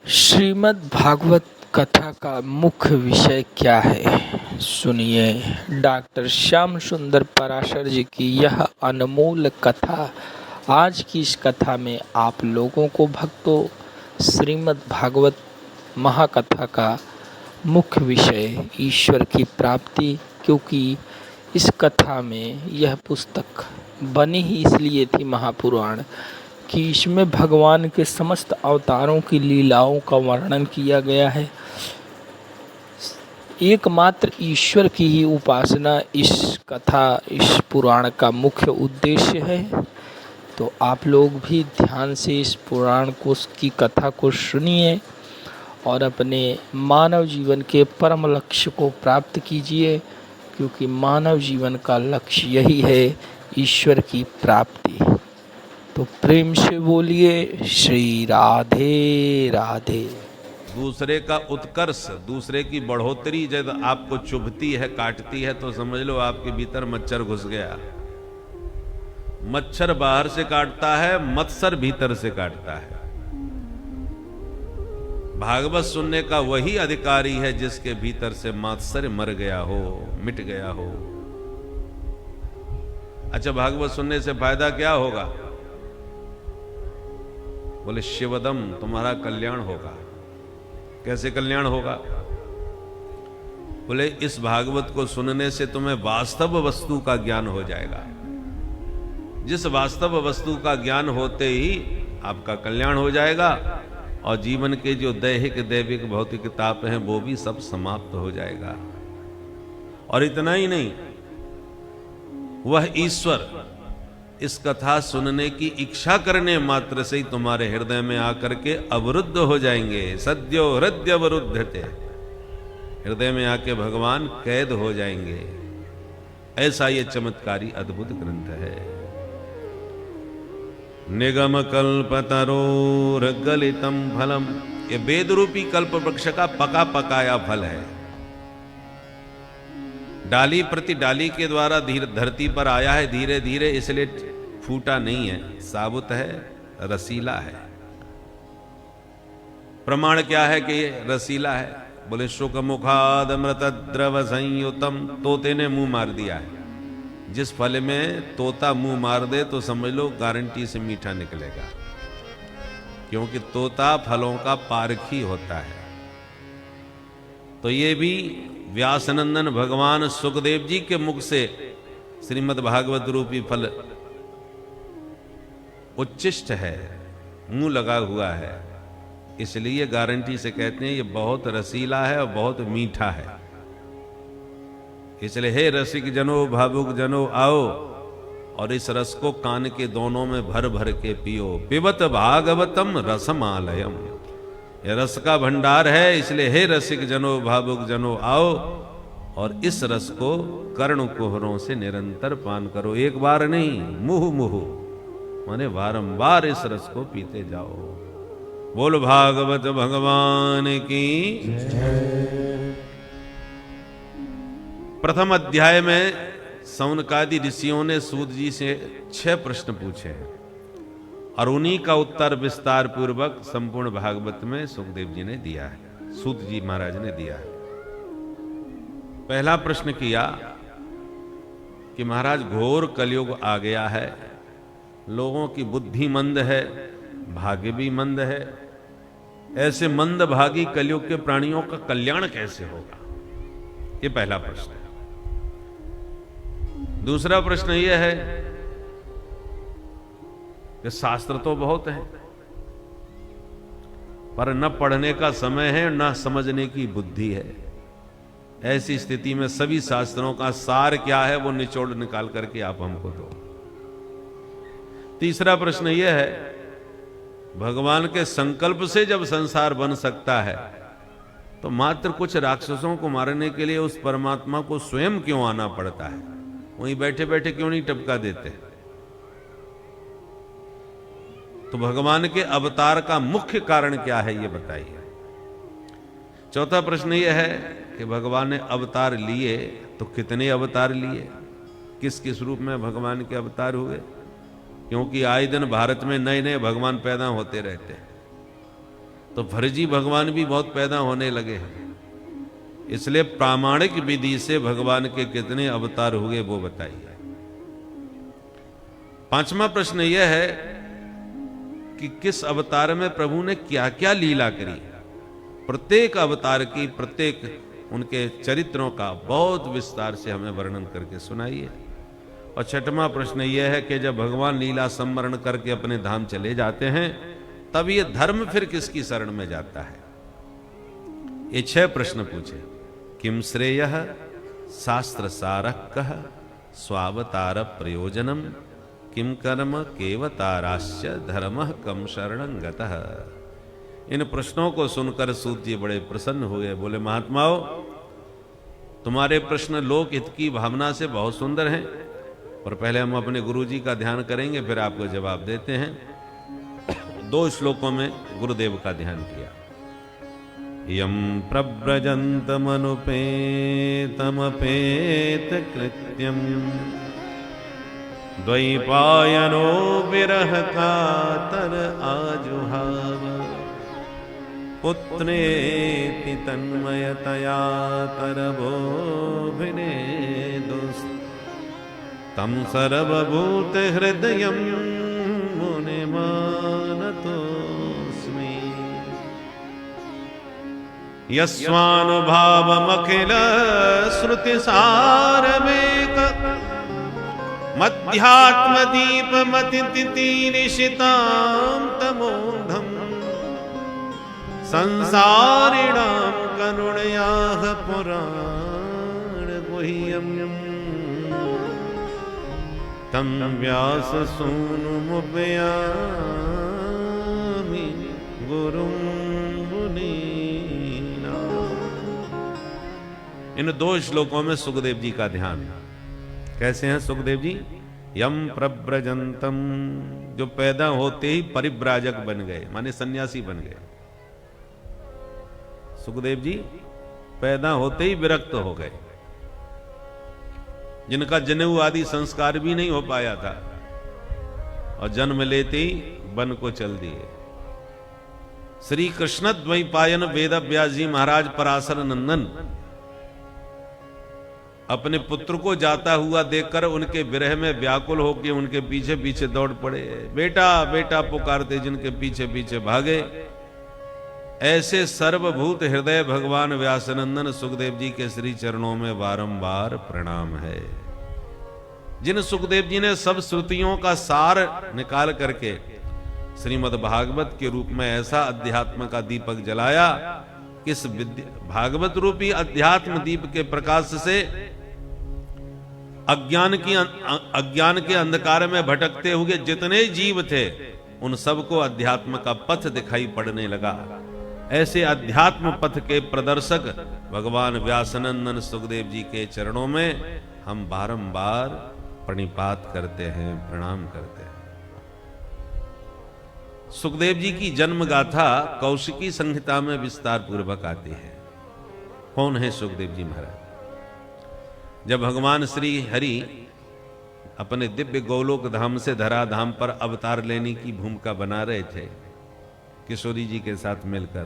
श्रीमद् भागवत कथा का मुख्य विषय क्या है, सुनिए। डॉक्टर श्याम सुंदर पराशर जी की यह अनमोल कथा। आज की इस कथा में आप लोगों को भक्तों श्रीमद् भागवत महाकथा का मुख्य विषय ईश्वर की प्राप्ति, क्योंकि इस कथा में यह पुस्तक बनी ही इसलिए थी महापुराण कि इसमें भगवान के समस्त अवतारों की लीलाओं का वर्णन किया गया है। एकमात्र ईश्वर की ही उपासना इस पुराण का मुख्य उद्देश्य है। तो आप लोग भी ध्यान से इस पुराण की कथा को सुनिए और अपने मानव जीवन के परम लक्ष्य को प्राप्त कीजिए, क्योंकि मानव जीवन का लक्ष्य यही है, ईश्वर की प्राप्ति। तो प्रेम से बोलिए श्री राधे राधे। दूसरे का उत्कर्ष, दूसरे की बढ़ोतरी जब आपको चुभती है, काटती है, तो समझ लो आपके भीतर मच्छर घुस गया। मच्छर बाहर से काटता है, मत्सर भीतर से काटता है। भागवत सुनने का वही अधिकारी है जिसके भीतर से मत्सर मर गया हो, मिट गया हो। अच्छा, भागवत सुनने से फायदा क्या होगा? बोले शिवदम, तुम्हारा कल्याण होगा। कैसे कल्याण होगा? बोले इस भागवत को सुनने से तुम्हें वास्तव वस्तु का ज्ञान हो जाएगा। जिस वास्तव वस्तु का ज्ञान होते ही आपका कल्याण हो जाएगा और जीवन के जो दैहिक दैविक भौतिक ताप हैं वो भी सब समाप्त हो जाएगा। और इतना ही नहीं, वह ईश्वर इस कथा सुनने की इच्छा करने मात्र से ही तुम्हारे हृदय में आकर के अवरुद्ध हो जाएंगे। सद्यो हृदय अवरुद्धते, हृदय में आके भगवान कैद हो जाएंगे। ऐसा ये चमत्कारी अद्भुत ग्रंथ है। निगम कल्पतरोर गलितम फलम, ये वेद रूपी कल्प वृक्ष का पका पकाया फल है। डाली प्रति डाली के द्वारा धरती पर आया है धीरे धीरे, इसलिए फूटा नहीं है, साबुत है, रसीला है। प्रमाण क्या है कि ये रसीला है? बोले शुक मुखाद मृत द्रव संयुतम, तोते ने मुंह मार दिया है। जिस फल में तोता मुंह मार दे तो समझ लो गारंटी से मीठा निकलेगा, क्योंकि तोता फलों का पारखी होता है। तो ये भी व्यासनंदन भगवान सुखदेव जी के मुख से श्रीमद् भागवत रूपी फल उच्चिष्ट है, मुंह लगा हुआ है। इसलिए गारंटी से कहते हैं ये बहुत रसीला है और बहुत मीठा है। इसलिए हे रसिक जनो भावुक जनो आओ और इस रस को कान के दोनों में भर भर के पियो। पिबत भागवतम रसमालयम, ये रस का भंडार है। इसलिए हे रसिक जनो भावुक जनो आओ और इस रस को कर्ण कुहरों से निरंतर पान करो। एक बार नहीं, मुहु मुहु, माने बारंबार इस रस को पीते जाओ। बोल भागवत भगवान की। प्रथम अध्याय में सौनकादि ऋषियों ने सूत जी से 6 प्रश्न पूछे हैं और उन्हीं का उत्तर विस्तार पूर्वक संपूर्ण भागवत में सुखदेव जी ने दिया है, सूत जी महाराज ने दिया है। पहला प्रश्न किया कि महाराज घोर कलयुग आ गया है, लोगों की बुद्धि मंद है, भाग्य भी मंद है। ऐसे मंद भागी कलयुग के प्राणियों का कल्याण कैसे होगा? ये पहला प्रश्न है। दूसरा प्रश्न यह है कि शास्त्र तो बहुत है, पर न पढ़ने का समय है, न समझने की बुद्धि है। ऐसी स्थिति में सभी शास्त्रों का सार क्या है वो निचोड़ निकाल करके आप हमको दो। तीसरा प्रश्न यह है, भगवान के संकल्प से जब संसार बन सकता है तो मात्र कुछ राक्षसों को मारने के लिए उस परमात्मा को स्वयं क्यों आना पड़ता है? वहीं बैठे बैठे क्यों नहीं टपका देते? तो भगवान के अवतार का मुख्य कारण क्या है ये बताइए। चौथा प्रश्न यह है कि भगवान ने अवतार लिए तो कितने अवतार लिए, किस किस रूप में भगवान के अवतार हुए? क्योंकि आए दिन भारत में नए नए भगवान पैदा होते रहते हैं। तो फर्जी भगवान भी बहुत पैदा होने लगे हैं। इसलिए प्रामाणिक विधि से भगवान के कितने अवतार हुए वो बताइए। पांचवा प्रश्न यह है कि किस अवतार में प्रभु ने क्या क्या लीला करी। प्रत्येक अवतार की, प्रत्येक उनके चरित्रों का बहुत विस्तार से हमें वर्णन करके सुनाइए। और छठवां प्रश्न यह है कि जब भगवान लीला संवरण करके अपने धाम चले जाते हैं तब ये धर्म फिर किसकी शरण में जाता है। ये 6 प्रश्न पूछे। किम श्रेयः शास्त्र सारः स्वावतार प्रयोजनम किम कर्म केवताराश्च धर्मः कम शरणं गतः। इन प्रश्नों को सुनकर सूत जी बड़े प्रसन्न हुए। बोले महात्माओं, तुम्हारे प्रश्न लोक हित की भावना से बहुत सुंदर हैं, और पहले हम अपने गुरु जी का ध्यान करेंगे, फिर आपको जवाब देते हैं। 2 श्लोकों में गुरुदेव का ध्यान किया। यम प्रव्रजन्तमनुपेतमपेत कृत्यम द्वैपायनो विरह कातर आजुहाव पुत्रेति तन्मयतया तरवोभिनेदुस् तम सर्वभूत हृदयं मुनिमानतोऽस्मि यस्वानुभावमखिल श्रुतिसारमेक मध्यात्मदीपमतितितीनिशितां तमोघम् संसारिणां करुणयाः पुराणगुह्यम् तं व्याससूनुमुपयामि गुरुं मुनीनां। इन 2 श्लोकों में सुखदेव जी का ध्यान। कैसे हैं सुखदेव जी? यम प्रव्रजंतम, जो पैदा होते ही परिव्राजक बन गए, माने सन्यासी बन गए। सुखदेव जी पैदा होते ही विरक्त हो गए, जिनका जनेऊ आदि संस्कार भी नहीं हो पाया था, और जन्म लेते ही वन को चल दिए। श्री कृष्ण द्वैपायन वेद व्यास जी महाराज पराशर नंदन अपने पुत्र को जाता हुआ देखकर उनके विरह में व्याकुल होकर उनके पीछे पीछे दौड़ पड़े। बेटा बेटा पुकारते जिनके पीछे पीछे भागे। ऐसे सर्वभूत हृदय भगवान व्यासनंदन सुखदेव जी के श्री चरणों में बारंबार प्रणाम है। जिन सुखदेव जी ने सब श्रुतियों का सार निकाल करके श्रीमद् भागवत के रूप में ऐसा अध्यात्म का दीपक जलाया, इस भागवत रूपी अध्यात्म दीप के प्रकाश से अज्ञान के अंधकार में भटकते हुए जितने जीव थे उन सबको अध्यात्म का पथ दिखाई पड़ने लगा। ऐसे अध्यात्म पथ के प्रदर्शक भगवान व्यासनंदन सुखदेव जी के चरणों में हम बारंबार प्रणिपात करते हैं, प्रणाम करते हैं। सुखदेव जी की जन्म गाथा कौशिकी संहिता में विस्तार पूर्वक आती है। कौन है सुखदेव जी महाराज? जब भगवान श्री हरि अपने दिव्य गोलोक धाम से धराधाम पर अवतार लेने की भूमिका बना रहे थे किशोरी जी के साथ मिलकर,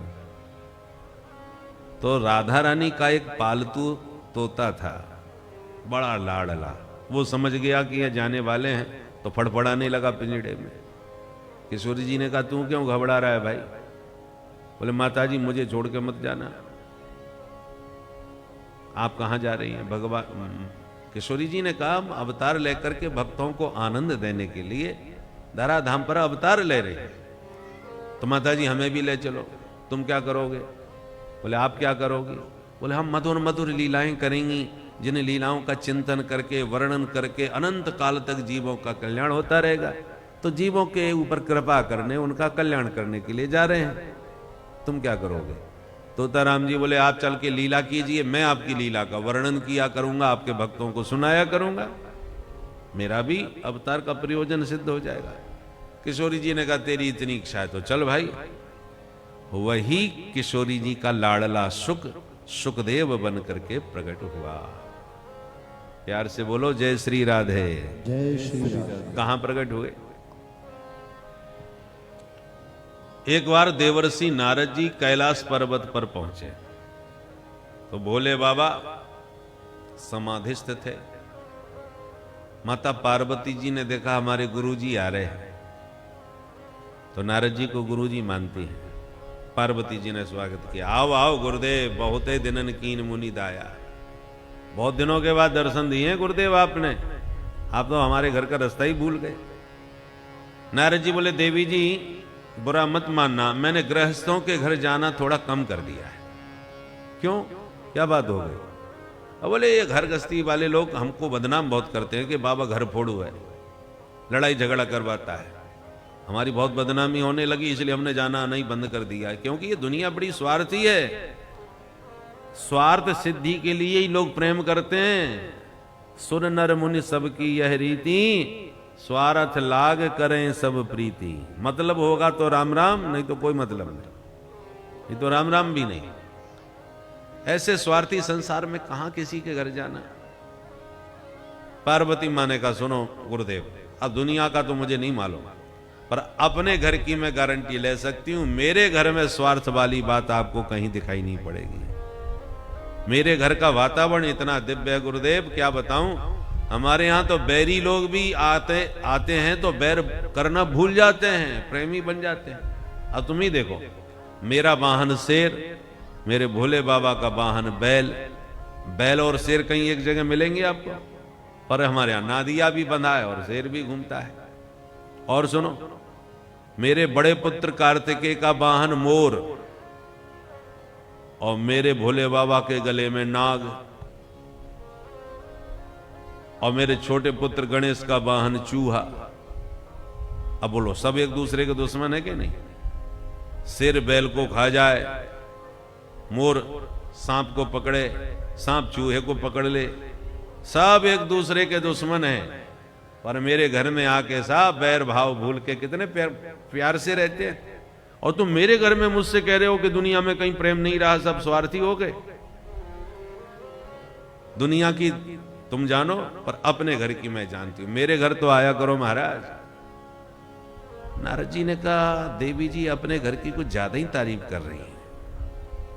तो राधा रानी का एक पालतू तोता था, बड़ा लाडला। वो समझ गया कि ये जाने वाले हैं तो फड़फड़ाने लगा पिंजड़े में। किशोरी जी ने कहा, तू क्यों घबरा रहा है भाई? बोले, माता जी मुझे छोड़ के मत जाना। आप कहां जा रही हैं? भगवान किशोरी जी ने कहा, हम अवतार लेकर के भक्तों को आनंद देने के लिए धराधाम पर अवतार ले रहे हैं, तो माता जी हमें भी ले चलो। तुम क्या करोगे? बोले, आप क्या करोगे? बोले, हम मधुर मधुर लीलाएं करेंगी, जिन लीलाओं का चिंतन करके वर्णन करके अनंत काल तक जीवों का कल्याण होता रहेगा। तो जीवों के ऊपर कृपा करने, उनका कल्याण करने के लिए जा रहे हैं, तुम क्या करोगे? तोताराम जी बोले, आप चल के लीला कीजिए, मैं आपकी लीला का वर्णन किया करूंगा, आपके भक्तों को सुनाया करूंगा, मेरा भी अवतार का प्रयोजन सिद्ध हो जाएगा। किशोरी जी ने कहा, तेरी इतनी इच्छा है तो चल भाई। वही किशोरी जी का लाडला सुखदेव बन करके प्रकट हुआ। प्यार से बोलो, जय श्री राधे। जय श्री राधे। कहां प्रकट हुए? एक बार देवर्षि नारद जी कैलाश पर्वत पर पहुंचे तो भोले बाबा समाधिस्थ थे। माता पार्वती जी ने देखा हमारे गुरुजी आ रहे हैं, तो नारद जी को गुरुजी मानती हैं। पार्वती जी ने स्वागत किया, आओ आओ गुरुदेव, बहुते दिनन कीन मुनि दाया। बहुत दिनों के बाद दर्शन दिए गुरुदेव आपने, आप तो हमारे घर का रास्ता ही भूल गए। नारद जी बोले, देवी जी बुरा मत मानना, मैंने गृहस्थों के घर जाना थोड़ा कम कर दिया है। क्यों, क्या बात हो गई? अब बोले, ये घर गृहस्थी वाले लोग हमको बदनाम बहुत करते हैं कि बाबा घर फोड़ू है, लड़ाई झगड़ा करवाता है। हमारी बहुत बदनामी होने लगी, इसलिए हमने जाना नहीं बंद कर दिया, क्योंकि ये दुनिया बड़ी स्वार्थी है। स्वार्थ सिद्धि के लिए ही लोग प्रेम करते हैं। सुर नर मुनि सबकी यह रीति, स्वार्थ लाग करें सब प्रीति। मतलब होगा तो राम राम, नहीं तो कोई मतलब नहीं, तो राम राम भी नहीं। ऐसे स्वार्थी संसार में कहां किसी के घर जाना। पार्वती माने का, सुनो गुरुदेव, अब दुनिया का तो मुझे नहीं मालूम, पर अपने घर की मैं गारंटी ले सकती हूं, मेरे घर में स्वार्थ वाली बात आपको कहीं दिखाई नहीं पड़ेगी। मेरे घर का वातावरण इतना दिव्य है गुरुदेव, क्या बताऊं। हमारे यहां तो बैरी लोग भी आते हैं तो बैर करना भूल जाते हैं, प्रेमी बन जाते हैं। अब तुम ही देखो, मेरा वाहन शेर, मेरे भोले बाबा का वाहन बैल। बैल और शेर कहीं एक जगह मिलेंगे आपको? पर हमारे यहां नादिया भी बंधा है और शेर भी घूमता है। और सुनो, मेरे बड़े पुत्र कार्तिकेय का वाहन मोर, और मेरे भोले बाबा के गले में नाग, और मेरे छोटे पुत्र गणेश का वाहन चूहा। अब बोलो, सब एक दूसरे के दुश्मन है कि नहीं? शेर बैल को खा जाए, मोर सांप को पकड़े, सांप चूहे को पकड़ ले, सब एक दूसरे के दुश्मन हैं। पर मेरे घर में आके सब बैर भाव भूल के कितने प्यार से रहते हैं। और तुम मेरे घर में मुझसे कह रहे हो कि दुनिया में कहीं प्रेम नहीं रहा, सब स्वार्थी हो गए। दुनिया की तुम जानो, पर अपने घर की मैं जानती हूं। मेरे घर तो आया करो महाराज। नारद जी ने कहा, देवी जी अपने घर की कुछ ज्यादा ही तारीफ कर रही है।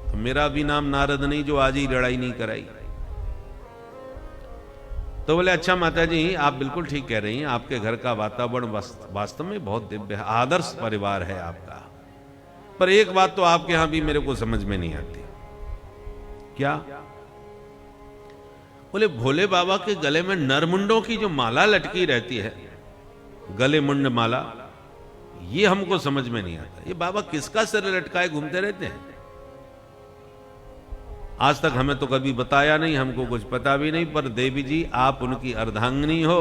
तो मेरा भी नाम नारद नहीं जो आज ही लड़ाई नहीं कराई। तो बोले, अच्छा माता जी आप बिल्कुल ठीक कह रही हैं, आपके घर का वातावरण वास्तव में बहुत दिव्य है, आदर्श परिवार है आपका। पर एक बात तो आपके यहां भी मेरे को समझ में नहीं आती। क्या? बोले, भोले बाबा के गले में नरमुंडों की जो माला लटकी रहती है, गले मुंड माला, ये हमको समझ में नहीं आता। ये बाबा किसका सिर लटकाए घूमते रहते हैं? आज तक हमें तो कभी बताया नहीं, हमको कुछ पता भी नहीं। पर देवी जी आप उनकी अर्धांगिनी हो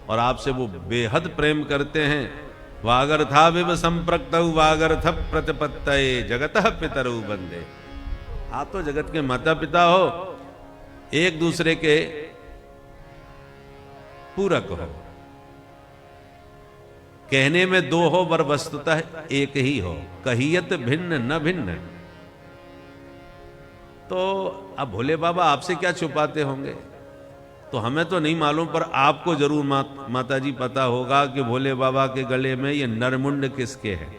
और आपसे वो बेहद प्रेम करते हैं। वागर्था विव संप्रक्तौ वागर्थ प्रतिपत्तये जगतः पितरौ वंदे। आप तो जगत के माता पिता हो, एक दूसरे के पूरक हो। कहने में दो हो पर वस्तुतः एक ही हो, कहियत भिन्न न भिन्न। तो अब भोले बाबा आपसे क्या छुपाते होंगे, तो हमें तो नहीं मालूम, पर आपको जरूर माता जी पता होगा कि भोले बाबा के गले में ये नरमुंड किसके हैं।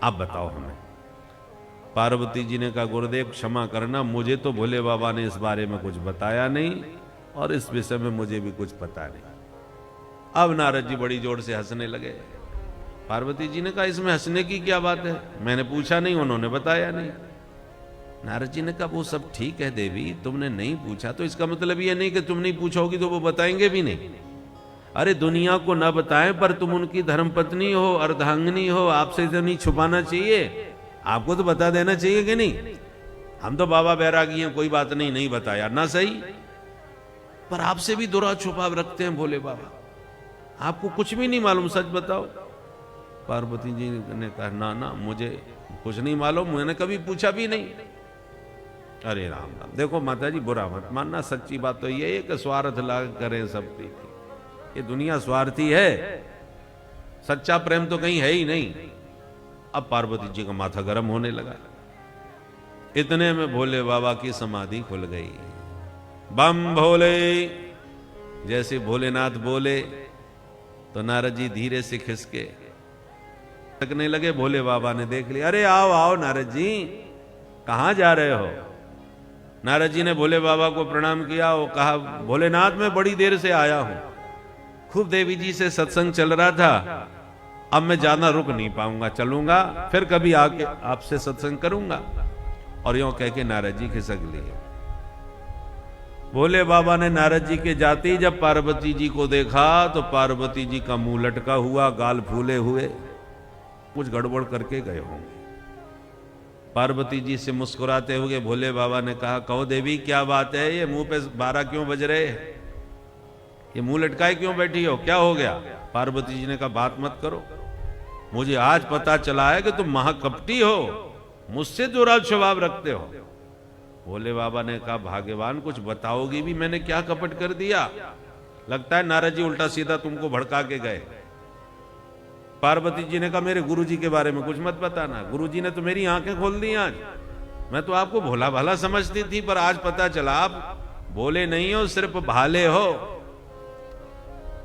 आप बताओ हमें। पार्वती जी ने कहा, गुरुदेव क्षमा करना, मुझे तो भोले बाबा ने इस बारे में कुछ बताया नहीं और इस विषय में मुझे भी कुछ पता नहीं। अब नारद जी बड़ी जोर से हंसने लगे। पार्वती जी ने कहा, इसमें हंसने की क्या बात है, मैंने पूछा नहीं, उन्होंने बताया नहीं। नारद जी ने कहा, वो सब ठीक है देवी, तुमने नहीं पूछा तो इसका मतलब ये नहीं कि तुम नहीं पूछोगी तो वो बताएंगे भी नहीं। अरे दुनिया को ना बताएं, पर तुम उनकी धर्मपत्नी हो, अर्धांगिनी हो, आपसे तो नहीं छुपाना चाहिए, आपको तो बता देना चाहिए कि नहीं। हम तो बाबा बैरागी हैं, कोई बात नहीं, नहीं बताया ना सही, पर आपसे भी दुरा छुपा रखते हैं भोले बाबा, आपको कुछ भी नहीं मालूम, सच बताओ। पार्वती जी ने कहा, ना ना मुझे कुछ नहीं मालूम, मैंने कभी पूछा भी नहीं। अरे राम राम, देखो माता जी बुरा मत मानना, सच्ची बात तो ये है कि स्वार्थ लाग करें सब प्रीति। ये दुनिया स्वार्थी है, सच्चा प्रेम तो कहीं है ही नहीं। अब पार्वती जी का माथा गर्म होने लगा। इतने में भोले बाबा की समाधि खुल गई। बम भोले, जैसे भोलेनाथ बोले तो नारद जी धीरे से खिसके भटकने लगे। भोले बाबा ने देख लिया, अरे आओ आओ नारद जी, कहाँ जा रहे हो? नारद जी ने भोले बाबा को प्रणाम किया और कहा, भोलेनाथ मैं बड़ी देर से आया हूं, खूब देवी जी से सत्संग चल रहा था, अब मैं ज्यादा रुक नहीं पाऊंगा, चलूंगा फिर कभी आके आपसे सत्संग करूंगा। और यूं कह के नारद जी खिसक लिए। भोले बाबा ने नारद जी के जाते ही जब पार्वती जी को देखा तो पार्वती जी का मुंह लटका हुआ, गाल फूले हुए, कुछ गड़बड़ करके गए होंगे। पार्वती जी से मुस्कुराते हुए भोले बाबा ने कहा, कहो देवी क्या बात है, ये मुंह पे 12 क्यों बज रहे, ये मुंह लटकाए क्यों बैठी हो, क्या हो गया? पार्वती जी ने कहा, बात मत करो, मुझे आज पता चला है कि तुम महाकपटी हो, मुझसे दुराज स्वभाव रखते हो। भोले बाबा ने कहा, भाग्यवान कुछ बताओगी भी, मैंने क्या कपट कर दिया? लगता है नारद जी उल्टा सीधा तुमको भड़का के गए। पार्वती जी ने कहा, मेरे गुरुजी के बारे में कुछ मत बताना, गुरुजी ने तो मेरी आंखें खोल दी आज, मैं तो आपको भोला भाला समझती थी, पर आज पता चला आप भोले नहीं हो, सिर्फ भाले हो,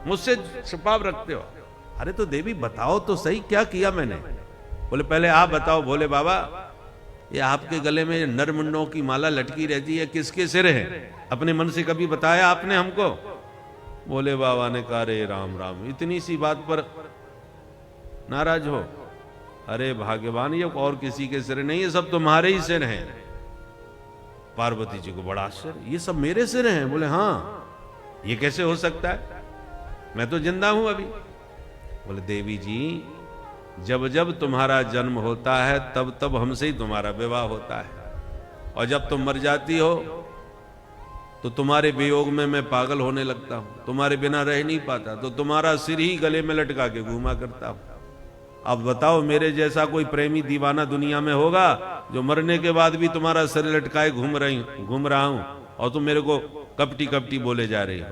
मुझसे छुपाव रखते हो। अरे तो देवी बताओ तो सही, क्या किया मैंने? बोले पहले आप बताओ भोले बाबा, ये आपके गले में नरमुंडों की माला लटकी रहती है, किसके सिर है? अपने मन से कभी बताया आपने हमको? भोले बाबा ने कहा, रे राम राम, इतनी सी बात पर नाराज हो? अरे भाग्यवान, ये और किसी के सिर नहीं है, सब तुम्हारे ही सिर हैं। पार्वती जी को बड़ा आश्चर्य, ये सब मेरे सिर हैं? बोले हाँ। ये कैसे हो सकता है, मैं तो जिंदा हूं अभी। बोले देवी जी, जब जब तुम्हारा जन्म होता है तब तब हमसे ही तुम्हारा विवाह होता है, और जब तुम मर जाती हो तो तुम्हारे वियोग में मैं पागल होने लगता हूं, तुम्हारे बिना रह नहीं पाता, तो तुम्हारा सिर ही गले में लटका के घूमा करता हूं। अब बताओ, मेरे जैसा कोई प्रेमी दीवाना दुनिया में होगा जो मरने के बाद भी तुम्हारा सिर लटकाए घूम रहा हूं, और तुम मेरे को कपटी कपटी बोले जा रही हो?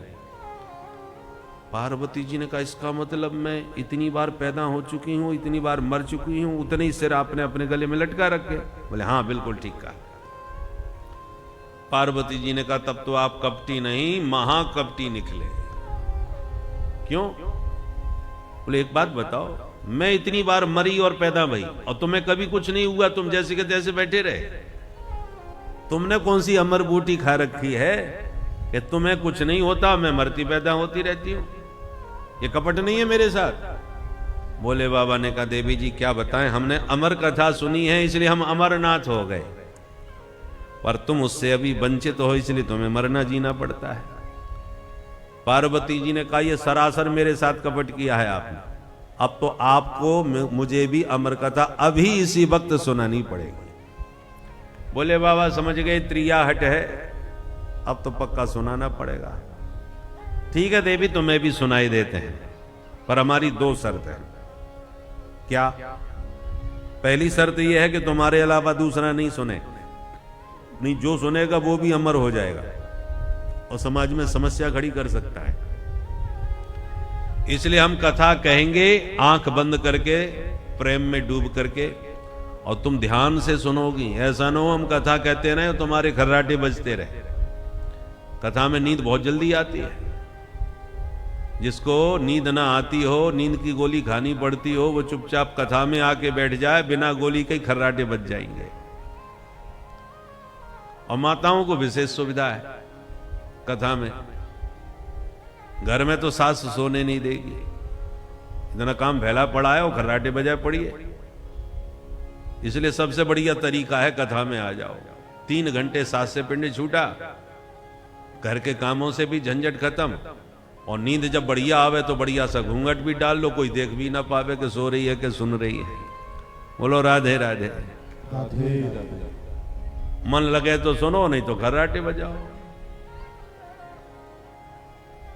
पार्वती जी ने कहा, इसका मतलब मैं इतनी बार पैदा हो चुकी हूं, इतनी बार मर चुकी हूं, उतने ही सिर आपने अपने गले में लटका रखे? बोले हाँ बिल्कुल ठीक कहा। पार्वती जी ने कहा, तब तो आप कपटी नहीं महाकपटी निकले। क्यों? बोले एक बात बताओ, मैं इतनी बार मरी और पैदा भई और तुम्हें कभी कुछ नहीं हुआ, तुम जैसे के तैसे बैठे रहे। तुमने कौन सी अमर बूटी खा रखी है कि तुम्हें कुछ नहीं होता, मैं मरती पैदा होती रहती हूं? ये कपट नहीं है मेरे साथ। भोले बाबा ने कहा, देवी जी क्या बताएं, हमने अमर कथा सुनी है इसलिए हम अमरनाथ हो गए, पर तुम उससे अभी वंचित हो इसलिए तुम्हें मरना जीना पड़ता है। पार्वती जी ने कहा, यह सरासर मेरे साथ कपट किया है आपने, अब तो आपको मुझे भी अमर कथा अभी इसी वक्त सुनानी पड़ेगी। बोले बाबा समझ गए, त्रियाहट है, अब तो पक्का सुनाना पड़ेगा। ठीक है देवी, तुम्हें भी सुनाई देते हैं, पर हमारी 2 शर्त है। क्या? पहली शर्त यह है कि तुम्हारे अलावा दूसरा नहीं सुने, नहीं जो सुनेगा वो भी अमर हो जाएगा और समाज में समस्या खड़ी कर सकता है। इसलिए हम कथा कहेंगे आंख बंद करके, प्रेम में डूब करके, और तुम ध्यान से सुनोगी। ऐसा ना हो हम कथा कहते रहे और तुम्हारे खर्राटे बजते रहे। कथा में नींद बहुत जल्दी आती है, जिसको नींद ना आती हो, नींद की गोली खानी पड़ती हो, वो चुपचाप कथा में आके बैठ जाए, बिना गोली के खर्राटे बज जाएंगे। और माताओं को विशेष सुविधा है कथा में, घर में तो सास सोने नहीं देगी, इतना काम फैला पड़ा है और खर्राटे बजाए पड़िए। इसलिए सबसे बढ़िया तरीका है कथा में आ जाओ, 3 घंटे सास से पिंड छूटा, घर के कामों से भी झंझट खत्म, और नींद जब बढ़िया आवे तो बढ़िया सा घूंघट भी डाल लो, कोई देख भी ना पावे कि सो रही है कि सुन रही है। बोलो राधे राधे। राधे राधे। मन लगे तो सुनो, नहीं तो खर्राटे बजाओ।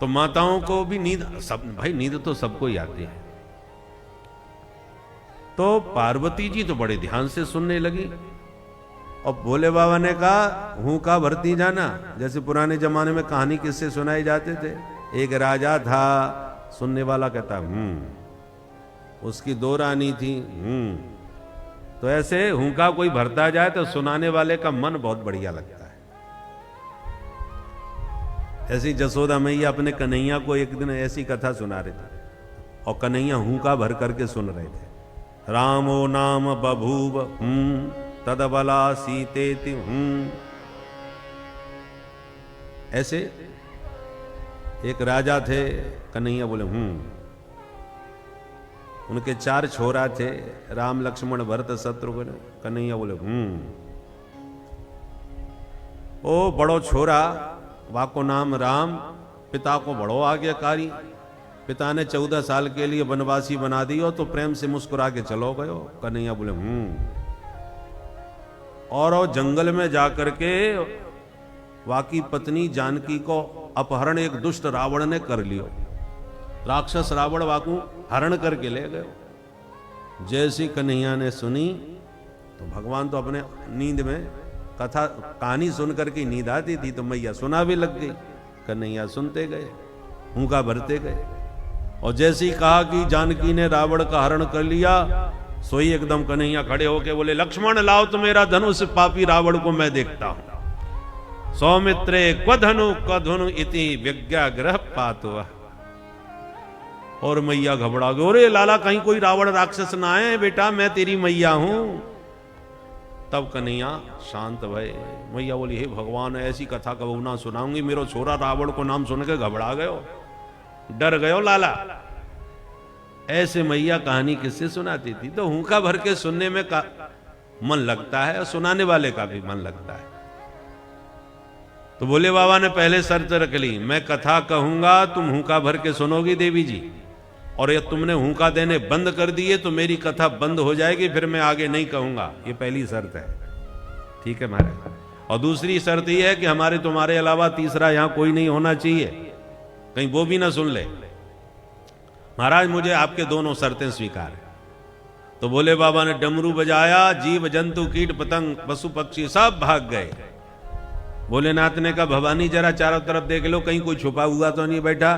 तो माताओं को भी नींद, सब भाई नींद तो सबको ही आती है। तो पार्वती जी तो बड़े ध्यान से सुनने लगी, और भोले बाबा ने कहा, हूं का भरती जाना। जैसे पुराने जमाने में कहानी किस्से सुनाए जाते थे, एक राजा था, सुनने वाला कहता उसकी 2 रानी थी, तो ऐसे हुंका कोई भरता जाए तो सुनाने वाले का मन बहुत बढ़िया लगता है। ऐसी जसोदा मैया अपने कन्हैया को एक दिन ऐसी कथा सुना रहे थे, और कन्हैया हुंका भर करके सुन रहे थे। रामो नाम बभूव तदबला सीतेति ऐसे एक राजा थे, कन्हैया बोले उनके 4 छोरा थे, राम लक्ष्मण भरत शत्रुघ्न। कन्हैया बोले ओ बड़ो छोरा, वाको नाम राम, पिता को बड़ो आज्ञाकारी। पिता ने 14 साल के लिए वनवासी बना दियो तो प्रेम से मुस्कुरा के चलो गयो। कन्हैया बोले और वो जंगल में जाकर के वाकी पत्नी जानकी को अपहरण एक दुष्ट रावण ने कर लियो। राक्षस रावण वाकू हरण करके ले गए। जैसी कन्हैया ने सुनी तो भगवान तो अपने नींद में कहानी सुन करके नींद आती थी, तो मैया सुना भी लग गई। कन्हैया सुनते गए, हुंका भरते गए, और जैसे ही कहा कि जानकी ने रावण का हरण कर लिया, सोई एकदम कन्हैया खड़े होके बोले लक्ष्मण लाओ तो मेरा धनुष, पापी रावण को मैं देखता हूं। सौमित्रे क्वधनु क्वधनु इति विज्ञाग्रह पातु। और मैया घबरा गई, अरे लाला कहीं कोई रावण राक्षस ना आए, बेटा मैं तेरी मैया हूं। तब कन्हैया शांत भय। मैया बोली हे भगवान, ऐसी कथा कबू ना सुनाऊंगी, मेरो छोरा रावण को नाम सुन के घबरा गयो, डर गयो लाला। ऐसे मैया कहानी किससे सुनाती थी? तो हुंका भर के सुनने में मन लगता है और सुनाने वाले का भी मन लगता है। तो भोले बाबा ने पहले शर्त रख ली, मैं कथा कहूंगा तुम हुंका भर के सुनोगी देवी जी, और यदि तुमने हुंका देने बंद कर दिए तो मेरी कथा बंद हो जाएगी, फिर मैं आगे नहीं कहूंगा। ये पहली शर्त है। ठीक है महाराज। और दूसरी शर्त यह है कि हमारे तुम्हारे अलावा तीसरा यहां कोई नहीं होना चाहिए, कहीं वो भी ना सुन ले। महाराज मुझे आपके दोनों शर्तें स्वीकार है। तो भोले बाबा ने डमरू बजाया, जीव जंतु कीट पतंग पशु पक्षी सब भाग गए। भोलेनाथ ने कहा भवानी जरा चारों तरफ देख लो, कहीं कोई छुपा हुआ तो नहीं बैठा।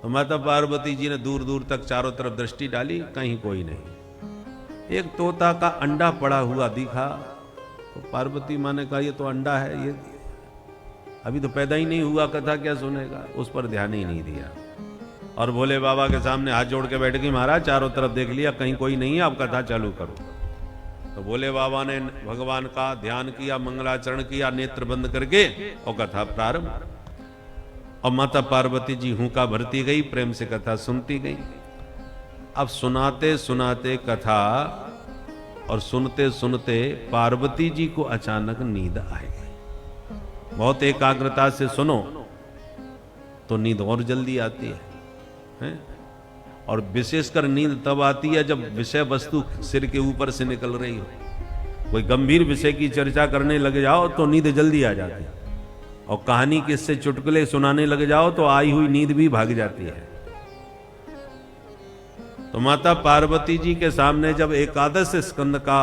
तो माता पार्वती जी ने दूर दूर तक चारों तरफ दृष्टि डाली, कहीं कोई नहीं। एक तोता का अंडा पड़ा हुआ दिखा। तो पार्वती माँ ने कहा ये तो अंडा है, ये अभी तो पैदा ही नहीं हुआ, कथा क्या सुनेगा। उस पर ध्यान ही नहीं दिया और भोले बाबा के सामने हाथ जोड़ के बैठ गई, महाराज चारों तरफ देख लिया, कहीं कोई नहीं है, अब कथा चालू करो। तो भोले बाबा ने भगवान का ध्यान किया, मंगलाचरण किया, नेत्र बंद करके, और कथा प्रारंभ। और माता पार्वती जी हुंका भरती गई, प्रेम से कथा सुनती गई। अब सुनाते सुनाते कथा और सुनते सुनते पार्वती जी को अचानक नींद आ गई। बहुत एकाग्रता से सुनो तो नींद और जल्दी आती है? और विशेषकर नींद तब आती है जब विषय वस्तु सिर के ऊपर से निकल रही हो। कोई गंभीर विषय की चर्चा करने लग जाओ तो नींद जल्दी आ जाती है, और कहानी किससे चुटकुले सुनाने लग जाओ तो आई हुई नींद भी भाग जाती है। तो माता पार्वती जी के सामने जब एकादश स्कंद का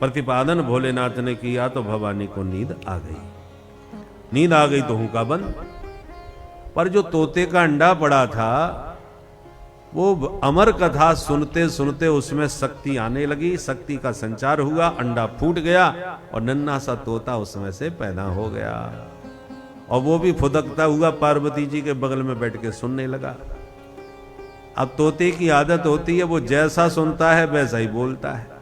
प्रतिपादन भोलेनाथ ने किया तो भवानी को नींद आ गई। नींद आ गई तो हुंका बंद। पर जो तोते का अंडा पड़ा था वो अमर कथा सुनते सुनते उसमें शक्ति आने लगी, शक्ति का संचार हुआ, अंडा फूट गया और नन्हा सा तोता उसमें से पैदा हो गया। और वो भी फुदकता हुआ पार्वती जी के बगल में बैठ के सुनने लगा। अब तोते की आदत होती है, वो जैसा सुनता है वैसा ही बोलता है।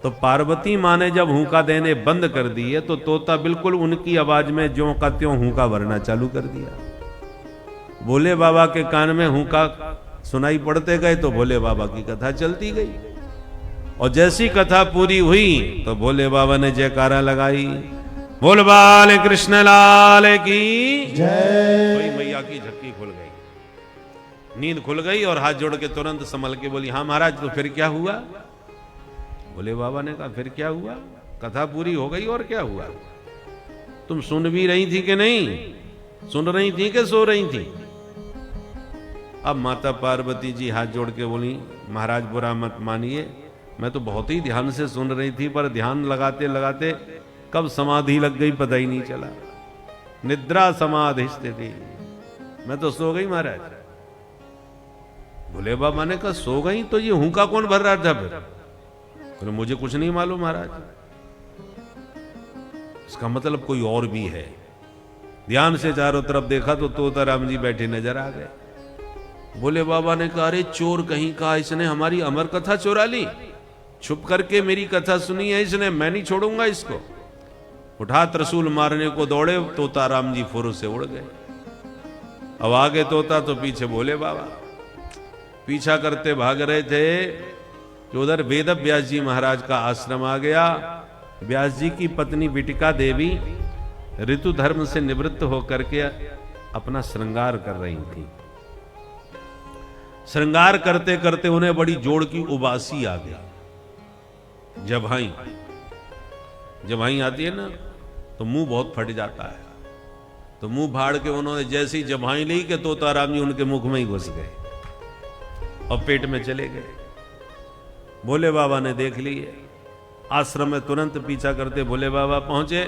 तो पार्वती माँ ने जब हुंका देने बंद कर दिए तो तोता बिल्कुल उनकी आवाज में ज्यों का त्यों हुंका भरना चालू कर दिया। भोले बाबा के कान में हुंका सुनाई पड़ते गए तो भोले बाबा की कथा चलती गई। और जैसी कथा पूरी हुई तो भोले बाबा ने जयकारा लगाई, बोल बाल कृष्ण लाल की जय। वही मैया की झक्की खुल गई, नींद खुल गई और हाथ जोड़ के तुरंत संभल के बोली, हाँ महाराज तो फिर क्या हुआ? भोले बाबा ने कहा फिर क्या हुआ? कथा पूरी हो गई और क्या हुआ? तुम सुन भी रही थी कि नहीं? सुन रही थी कि सो रही थी? अब माता पार्वती जी हाथ जोड़ के बोली, महाराज बुरा मत मानिए, मैं तो बहुत ही ध्यान से सुन रही थी, पर ध्यान लगाते लगाते कब समाधि लग गई पता ही नहीं चला। निद्रा समाधि स्थिति, मैं तो सो गई महाराज। भोले बाबा ने कहा सो गई? तो ये हुंका कौन भर रहा था फिर? तो मुझे कुछ नहीं मालूम महाराज। इसका मतलब कोई और भी है। ध्यान से चारों तरफ देखा तो तोता राम जी बैठे नजर आ गए। भोले बाबा ने कहा, अरे चोर कहीं का, इसने हमारी अमर कथा चुरा ली, छुप करके मेरी कथा सुनी है इसने, मैं नहीं छोड़ूंगा इसको। उठा त्रिशूल मारने को दौड़े, तोता राम जी फुर से उड़ गए। अब आगे तोता तो पीछे भोले बाबा पीछा करते भाग रहे थे कि उधर वेद व्यास जी महाराज का आश्रम आ गया। व्यास जी की पत्नी बिटिका देवी ऋतु धर्म से निवृत्त होकर के अपना श्रृंगार कर रही थी। श्रृंगार करते करते उन्हें बड़ी जोड़ की उबासी आ गई। जबाई आती है ना तो मुंह बहुत फट जाता है, तो मुंह फाड़ के उन्होंने जैसी जबाई ली कि तोताराम जी उनके मुख में ही घुस गए और पेट में चले गए। भोले बाबा ने देख लिए, आश्रम में तुरंत पीछा करते भोले बाबा पहुंचे।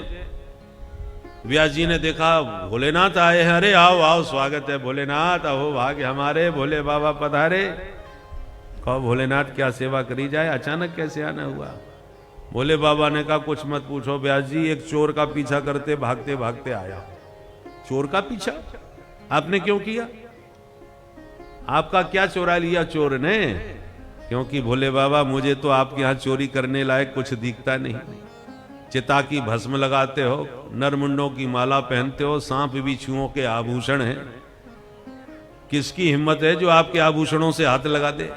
व्यास जी ने देखा भोलेनाथ आए हैं, अरे आओ आओ स्वागत है भोलेनाथ, अहो भाग्य हमारे, भोले बाबा पधारे। कहो भोलेनाथ क्या सेवा करी जाए, अचानक कैसे आना हुआ। भोले बाबा ने कहा कुछ मत पूछो व्यास जी, एक चोर का पीछा करते भागते भागते आया। चोर का पीछा आपने क्यों किया, आपका क्या चोरा लिया चोर ने? क्योंकि भोले बाबा मुझे तो आपके यहां चोरी करने लायक कुछ दिखता नहीं। चिता की भस्म लगाते हो, नरमुंडों की माला पहनते हो, सांप बिच्छुओं के आभूषण हैं, किसकी हिम्मत है जो आपके आभूषणों से हाथ लगा दे?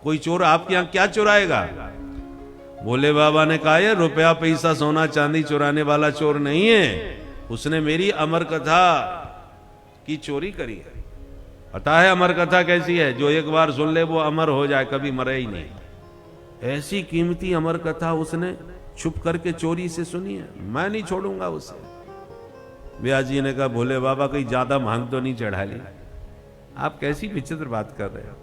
कोई चोर आपके यहां क्या चुराएगा? भोले बाबा ने कहा ये रुपया पैसा सोना चांदी चुराने वाला चोर नहीं है, उसने मेरी अमर कथा की चोरी करी है। पता है अमर कथा कैसी है? जो एक बार सुन ले वो अमर हो जाए, कभी मरे ही नहीं। ऐसी कीमती अमर कथा उसने छुप करके चोरी से सुनी है, मैं नहीं छोड़ूंगा उसे। व्यास जी ने कहा भोले बाबा कहीं ज्यादा भांग तो नहीं चढ़ा ली? आप कैसी विचित्र बात कर रहे हो।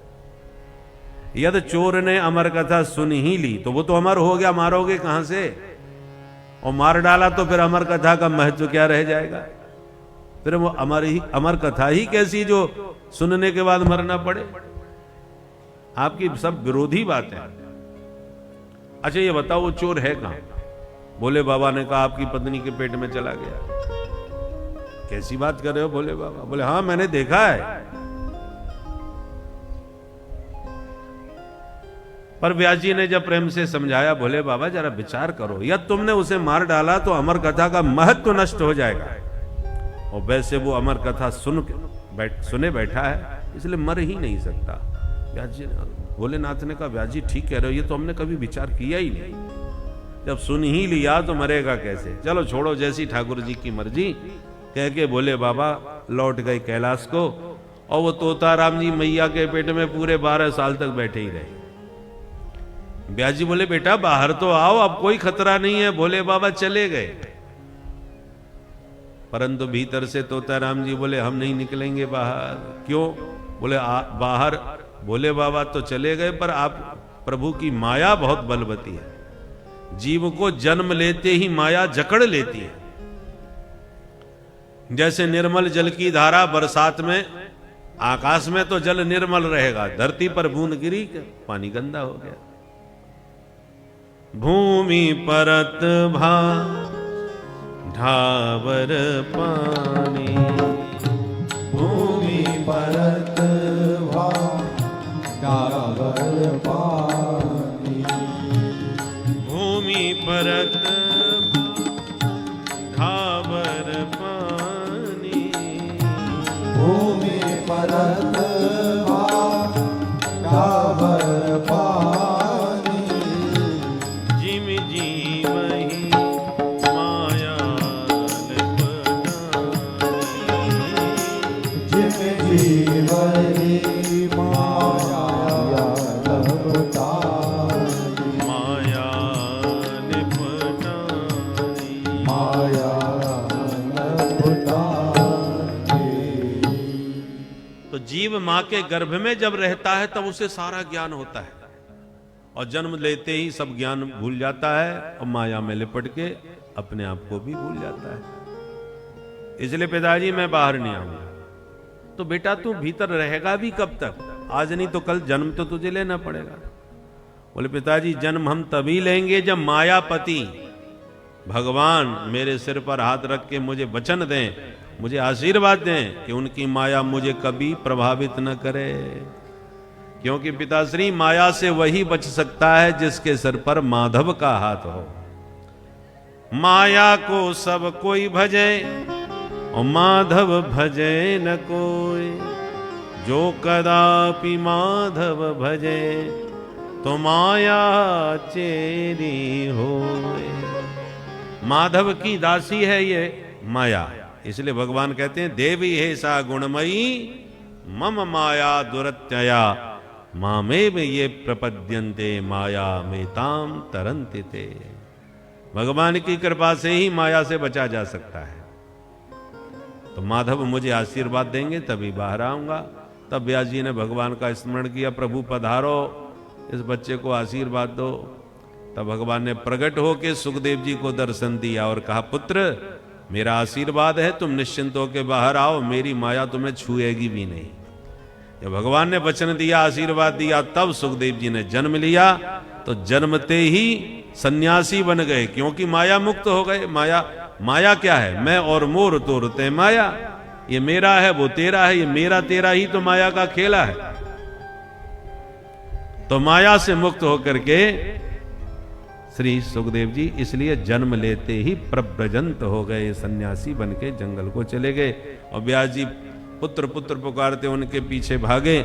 यदि चोर ने अमर कथा सुन ही ली तो वो तो अमर हो गया, मारोगे कहां से? और मार डाला तो फिर अमर कथा का महत्व क्या रह जाएगा? फिर वो अमर कथा ही कैसी जो सुनने के बाद मरना पड़े? आपकी सब विरोधी बात है। अच्छा ये बताओ वो चोर है कहां? भोले बाबा ने कहा आपकी पत्नी के पेट में चला गया। कैसी बात कर रहे हो भोले बाबा? बोले हाँ मैंने देखा है। पर व्यास जी ने जब प्रेम से समझाया भोले बाबा जरा विचार करो, या तुमने उसे मार डाला तो अमर कथा का महत्व नष्ट हो जाएगा, और वैसे वो अमर कथा सुने बैठा है इसलिए मर ही नहीं सकता। व्यास जी ने भोलेनाथ ने कहा व्यास जी ठीक कह रहे हो, ये तो हमने कभी विचार किया ही नहीं, जब सुन ही लिया तो मरेगा कैसे? चलो छोड़ो जैसी ठाकुर जी की मर्जी, कह के भोले बाबा लौट गए कैलाश को। और वो तोताराम जी मैया के पेट में पूरे 12 साल तक बैठे ही रहे। व्यास जी बोले बेटा बाहर तो आओ, अब कोई खतरा नहीं है। भोले बाबा चले गए, परंतु भीतर से तोताराम जी बोले हम नहीं निकलेंगे बाहर। क्यों? बोले बाहर भोले बाबा तो चले गए पर आप प्रभु की माया बहुत बलवती है, जीव को जन्म लेते ही माया जकड़ लेती है। जैसे निर्मल जल की धारा बरसात में, आकाश में तो जल निर्मल रहेगा, धरती पर बूंद गिरी पानी गंदा हो गया। भूमि परत भा ढावर पानी, भूमि परत भा ढावर पानी, भूमि परत ढावर पानी, भूमि परत भा ढावर पानी, जिम जीवहि माया जिम जीवहि माया तो जीव मां के गर्भ में जब रहता है तब उसे सारा ज्ञान होता है, और जन्म लेते ही सब ज्ञान भूल जाता है और माया में लिपट के अपने आप को भी भूल जाता है। इसलिए पिताजी मैं बाहर नहीं आऊंगा। तो बेटा तू भीतर रहेगा भी कब तक? आज नहीं तो कल जन्म तो तुझे लेना पड़ेगा। बोले पिताजी जन्म हम तभी लेंगे जब मायापति भगवान मेरे सिर पर हाथ रख के मुझे वचन दें, मुझे आशीर्वाद दें कि उनकी माया मुझे कभी प्रभावित न करे। क्योंकि पिताश्री माया से वही बच सकता है जिसके सिर पर माधव का हाथ हो। माया को सब कोई भजे और माधव भजे न कोई, जो कदापि माधव भजे तो माया चेरी होए। माधव की दासी है ये माया, इसलिए भगवान कहते हैं देवी है सा गुणमयी मम माया दुरत्यया मामेव ये प्रपद्यन्ते माया मेताम तरन्ति ते। भगवान की कृपा से ही माया से बचा जा सकता है। तो माधव मुझे आशीर्वाद देंगे तभी बाहर आऊंगा। तब व्यास जी ने भगवान का स्मरण किया, प्रभु पधारो, इस बच्चे को आशीर्वाद दो। तब भगवान ने प्रकट होकर सुखदेव जी को दर्शन दिया और कहा, पुत्र मेरा आशीर्वाद है, तुम निश्चिंत होकर बाहर आओ, मेरी माया तुम्हें छुएगी भी नहीं। जब भगवान ने वचन दिया, आशीर्वाद दिया, तब सुखदेव जी ने जन्म लिया। तो जन्मते ही सन्यासी बन गए, क्योंकि माया मुक्त हो गए। माया क्या है? मैं और मोर तोरते माया। ये मेरा है, वो तेरा है, ये मेरा तेरा ही तो माया का खेला है। तो माया से मुक्त होकर के श्री सुखदेव जी इसलिए जन्म लेते ही प्रव्रजंत हो गए, सन्यासी बन के जंगल को चले गए। और व्यास जी पुत्र पुत्र पुकारते उनके पीछे भागे।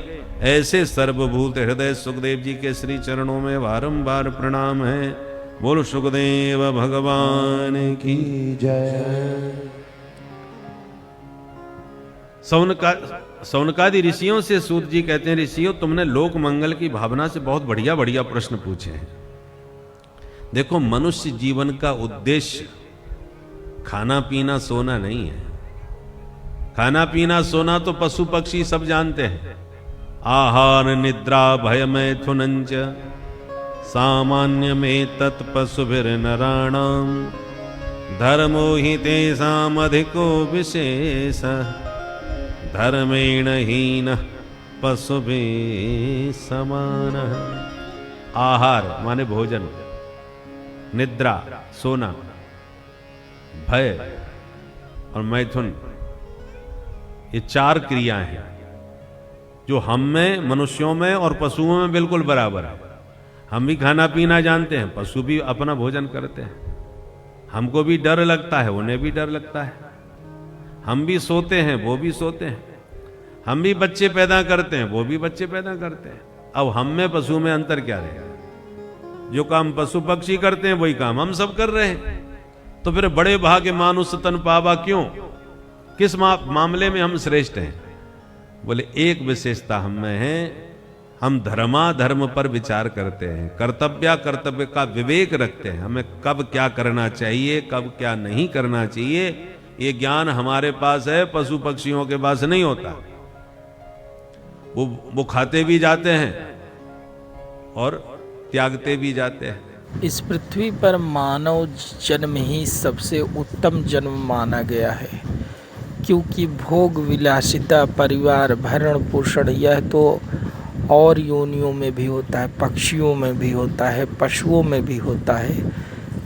ऐसे सर्वभूत हृदय सुखदेव जी के श्री चरणों में बारंबार प्रणाम है। बोल सुखदेव भगवान की जय। सौनकादि ऋषियों से सूत जी कहते हैं, ऋषियों तुमने लोक मंगल की भावना से बहुत बढ़िया बढ़िया प्रश्न पूछे हैं। देखो, मनुष्य जीवन का उद्देश्य खाना पीना सोना नहीं है। खाना पीना सोना तो पशु पक्षी सब जानते हैं। आहार निद्रा भय मैथुनंच सामान्य में तत्पशुभिर नराणाम धर्मो हि तेषाम अधिको विशेष धर्मेण हीन पशुभि समान। आहार माने भोजन, निद्रा सोना, भय और मैथुन, ये चार क्रियाएं हैं जो हम में, मनुष्यों में और पशुओं में बिल्कुल बराबर है। हम भी खाना पीना जानते हैं, पशु भी अपना भोजन करते हैं। हमको भी डर लगता है, उन्हें भी डर लगता है। हम भी सोते हैं, वो भी सोते हैं। हम भी बच्चे पैदा करते हैं, वो भी बच्चे पैदा करते हैं। अब हम में पशु में अंतर क्या रहेगा? जो काम पशु पक्षी करते हैं वही काम हम सब कर रहे हैं। तो फिर बड़े भाग्य मानुष तन पावा क्यों? किस मामले में हम श्रेष्ठ हैं? बोले एक विशेषता हम में है, हम धर्माधर्म पर विचार करते हैं, कर्तव्य का विवेक रखते हैं। हमें कब क्या करना चाहिए, कब क्या नहीं करना चाहिए, ये ज्ञान हमारे पास है, पशु पक्षियों के पास नहीं होता। वो खाते भी जाते हैं और त्यागते भी जाते हैं। इस पृथ्वी पर मानव जन्म ही सबसे उत्तम जन्म माना गया है, क्योंकि भोग विलासिता, परिवार भरण पोषण, यह तो और योनियों में भी होता है, पक्षियों में भी होता है, पशुओं में भी होता है,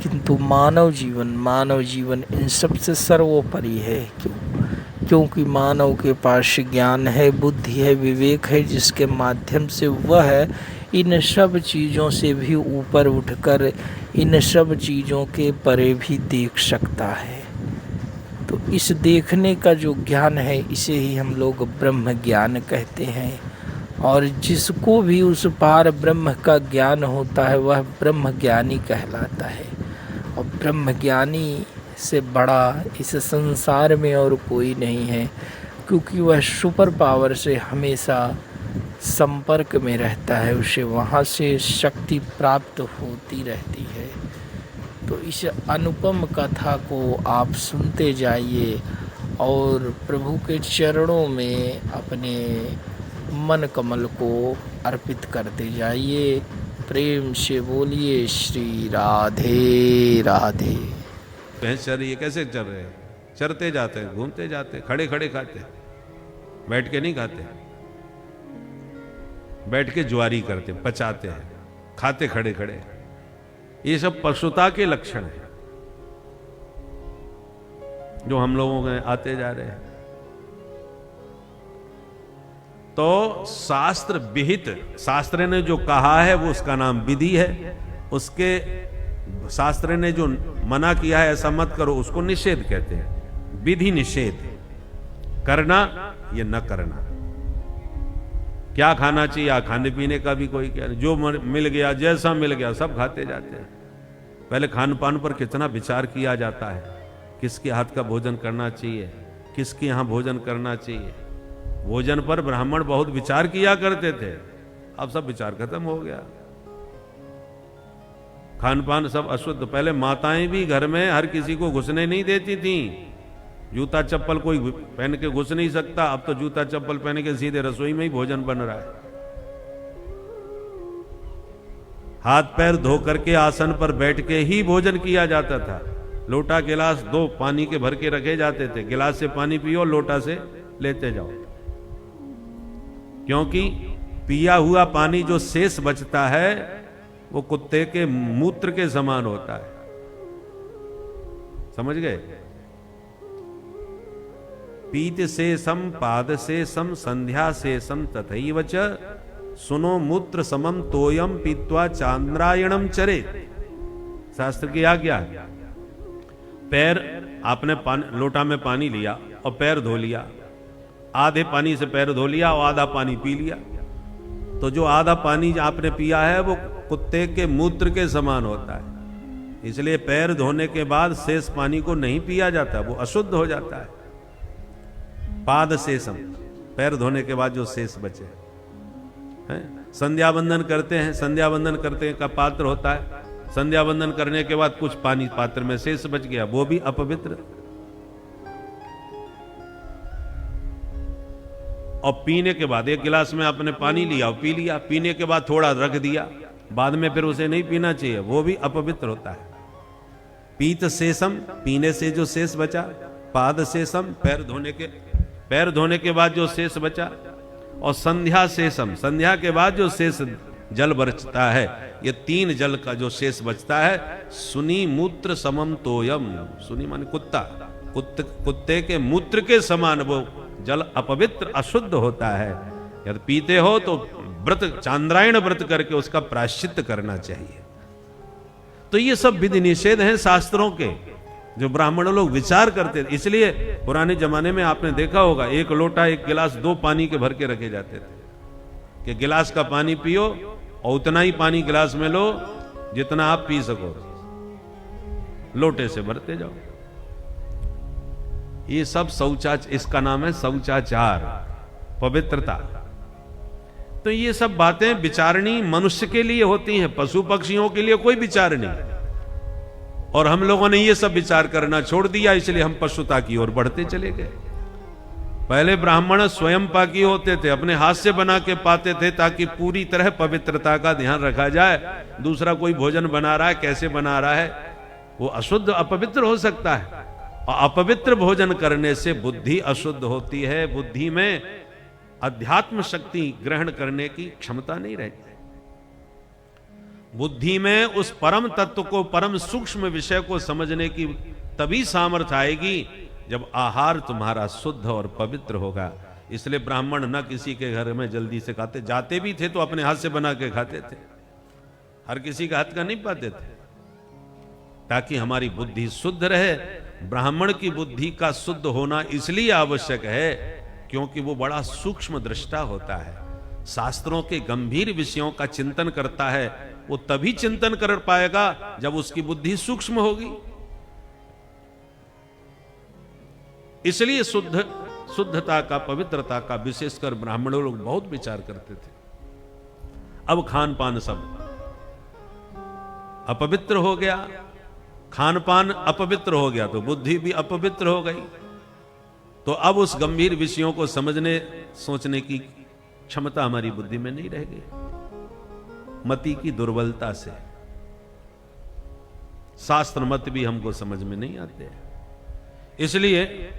किंतु मानव जीवन इन सबसे सर्वोपरि है। क्योंकि मानव के पास ज्ञान है, बुद्धि है, विवेक है, जिसके माध्यम से वह इन सब चीज़ों से भी ऊपर उठकर इन सब चीज़ों के परे भी देख सकता है। तो इस देखने का जो ज्ञान है, इसे ही हम लोग ब्रह्म ज्ञान कहते हैं। और जिसको भी उस पार ब्रह्म का ज्ञान होता है, वह ब्रह्म ज्ञानी कहलाता है। और ब्रह्म ज्ञानी से बड़ा इस संसार में और कोई नहीं है, क्योंकि वह सुपर पावर से हमेशा संपर्क में रहता है, उसे वहाँ से शक्ति प्राप्त होती रहती है। तो इस अनुपम कथा को आप सुनते जाइए और प्रभु के चरणों में अपने मन कमल को अर्पित करते जाइए। प्रेम से बोलिए श्री राधे राधे। भैंस चर रही है, कैसे चर रहे हैं? चरते जाते हैं, घूमते जाते हैं, खड़े खड़े खाते हैं, बैठ के नहीं खाते। बैठ के ज्वारी करते, पचाते हैं, खाते खड़े खड़े। ये सब पशुता के लक्षण है। जो हम लोगों के आते जा रहे हैं। तो शास्त्र विहित, शास्त्र ने जो कहा है वो उसका नाम विधि है। उसके शास्त्र ने जो मना किया है ऐसा मत करो, उसको निषेध कहते हैं। विधि निषेध, करना ये न करना। क्या खाना चाहिए, खाने पीने का भी कोई क्या नहीं, जो मिल गया जैसा मिल गया सब खाते जाते हैं। पहले खान पान पर कितना विचार किया जाता है, किसके हाथ का भोजन करना चाहिए, किसके यहाँ भोजन करना चाहिए। भोजन पर ब्राह्मण बहुत विचार किया करते थे, अब सब विचार खत्म हो गया। खान पान सब अशुद्ध। पहले माताएं भी घर में हर किसी को घुसने नहीं देती थी। जूता चप्पल कोई पहन के घुस नहीं सकता, अब तो जूता चप्पल पहन के सीधे रसोई में ही भोजन बन रहा है। हाथ पैर धो करके आसन पर बैठ के ही भोजन किया जाता था। लोटा गिलास 2 पानी के भर के रखे जाते थे, गिलास से पानी पियो, लोटा से लेते जाओ। क्योंकि पिया हुआ पानी जो शेष बचता है वो कुत्ते के मूत्र के समान होता है। समझ गए? पीत से सम पाद से सम संध्या से सम तथैव च सुनो मूत्र समम तोयम पीत्वा चांद्रायणम चरे। शास्त्र की आज्ञा। पैर आपने लोटा में पानी लिया और पैर धो लिया, आधे पानी से पैर धो लिया और आधा पानी पी लिया, तो जो आधा पानी आपने पिया है वो कुत्ते के मूत्र के समान होता है। इसलिए पैर धोने के बाद शेष पानी को नहीं पिया जाता, वो अशुद्ध हो जाता है। पाद शेषम, पैर धोने के बाद जो शेष बचे हैं। संध्या बंदन करते हैं, संध्या बंदन करते का पात्र होता है, संध्या बंदन करने के बाद कुछ पानी पात्र में शेष बच गया, वो भी अपवित्र। और पीने के बाद एक गिलास में आपने पानी लिया और पी लिया, पीने के बाद थोड़ा रख दिया, बाद में फिर उसे नहीं पीना चाहिए, वो भी अपवित्र होता है। पीत शेषम, पीने से जो शेष बचा। पाद शेषम, पैर धोने के बाद जो शेष बचा। और संध्या शेषम, संध्या के बाद जो शेष जल बचता है, ये 3 जल का जो शेष बचता है। सुनी मूत्र समम तोयम, सुनी माने कुत्ता, कुत्ते के मूत्र के समान वो जल अपवित्र अशुद्ध होता है। यदि पीते हो तो व्रत, चांद्रायण व्रत करके उसका प्रायश्चित करना चाहिए। तो ये सब विधि निषेध हैं शास्त्रों के, जो ब्राह्मण लोग विचार करते थे। इसलिए पुराने जमाने में आपने देखा होगा, 1 लोटा 1 गिलास 2 पानी के भर के रखे जाते थे कि गिलास का पानी पियो और उतना ही पानी गिलास में लो जितना आप पी सको, लोटे से भरते जाओ। ये सब इसका नाम है शौचाचार, पवित्रता। तो ये सब बातें विचारणी मनुष्य के लिए होती हैं, पशु पक्षियों के लिए कोई विचार नहीं। और हम लोगों ने ये सब विचार करना छोड़ दिया, इसलिए हम पशुता की ओर बढ़ते चले गए। पहले ब्राह्मण स्वयं पाकी होते थे, अपने हाथ से बना के पाते थे ताकि पूरी तरह पवित्रता का ध्यान रखा जाए। दूसरा कोई भोजन बना रहा है, कैसे बना रहा है, वो अशुद्ध अपवित्र हो सकता है। और अपवित्र भोजन करने से बुद्धि अशुद्ध होती है, बुद्धि में अध्यात्म शक्ति ग्रहण करने की क्षमता नहीं रहती। बुद्धि में उस परम तत्व को, परम सूक्ष्म विषय को समझने की तभी सामर्थ्य आएगी जब आहार तुम्हारा शुद्ध और पवित्र होगा। इसलिए ब्राह्मण न किसी के घर में जल्दी से खाते, जाते भी थे तो अपने हाथ से बना के खाते थे, हर किसी का हाथ का नहीं पाते थे, ताकि हमारी बुद्धि शुद्ध रहे। ब्राह्मण की बुद्धि का शुद्ध होना इसलिए आवश्यक है क्योंकि वो बड़ा सूक्ष्म दृष्टा होता है, शास्त्रों के गंभीर विषयों का चिंतन करता है। वो तभी चिंतन कर पाएगा जब उसकी बुद्धि सूक्ष्म होगी। इसलिए शुद्धता का, पवित्रता का विशेषकर ब्राह्मण लोग बहुत विचार करते थे। अब खान पान सब अपवित्र हो गया, खान पान अपवित्र हो गया तो बुद्धि भी अपवित्र हो गई। तो अब उस गंभीर विषयों को समझने सोचने की क्षमता हमारी बुद्धि में नहीं रह गई, मति की दुर्बलता से। शास्त्र मत भी हमको समझ में नहीं आते। इसलिए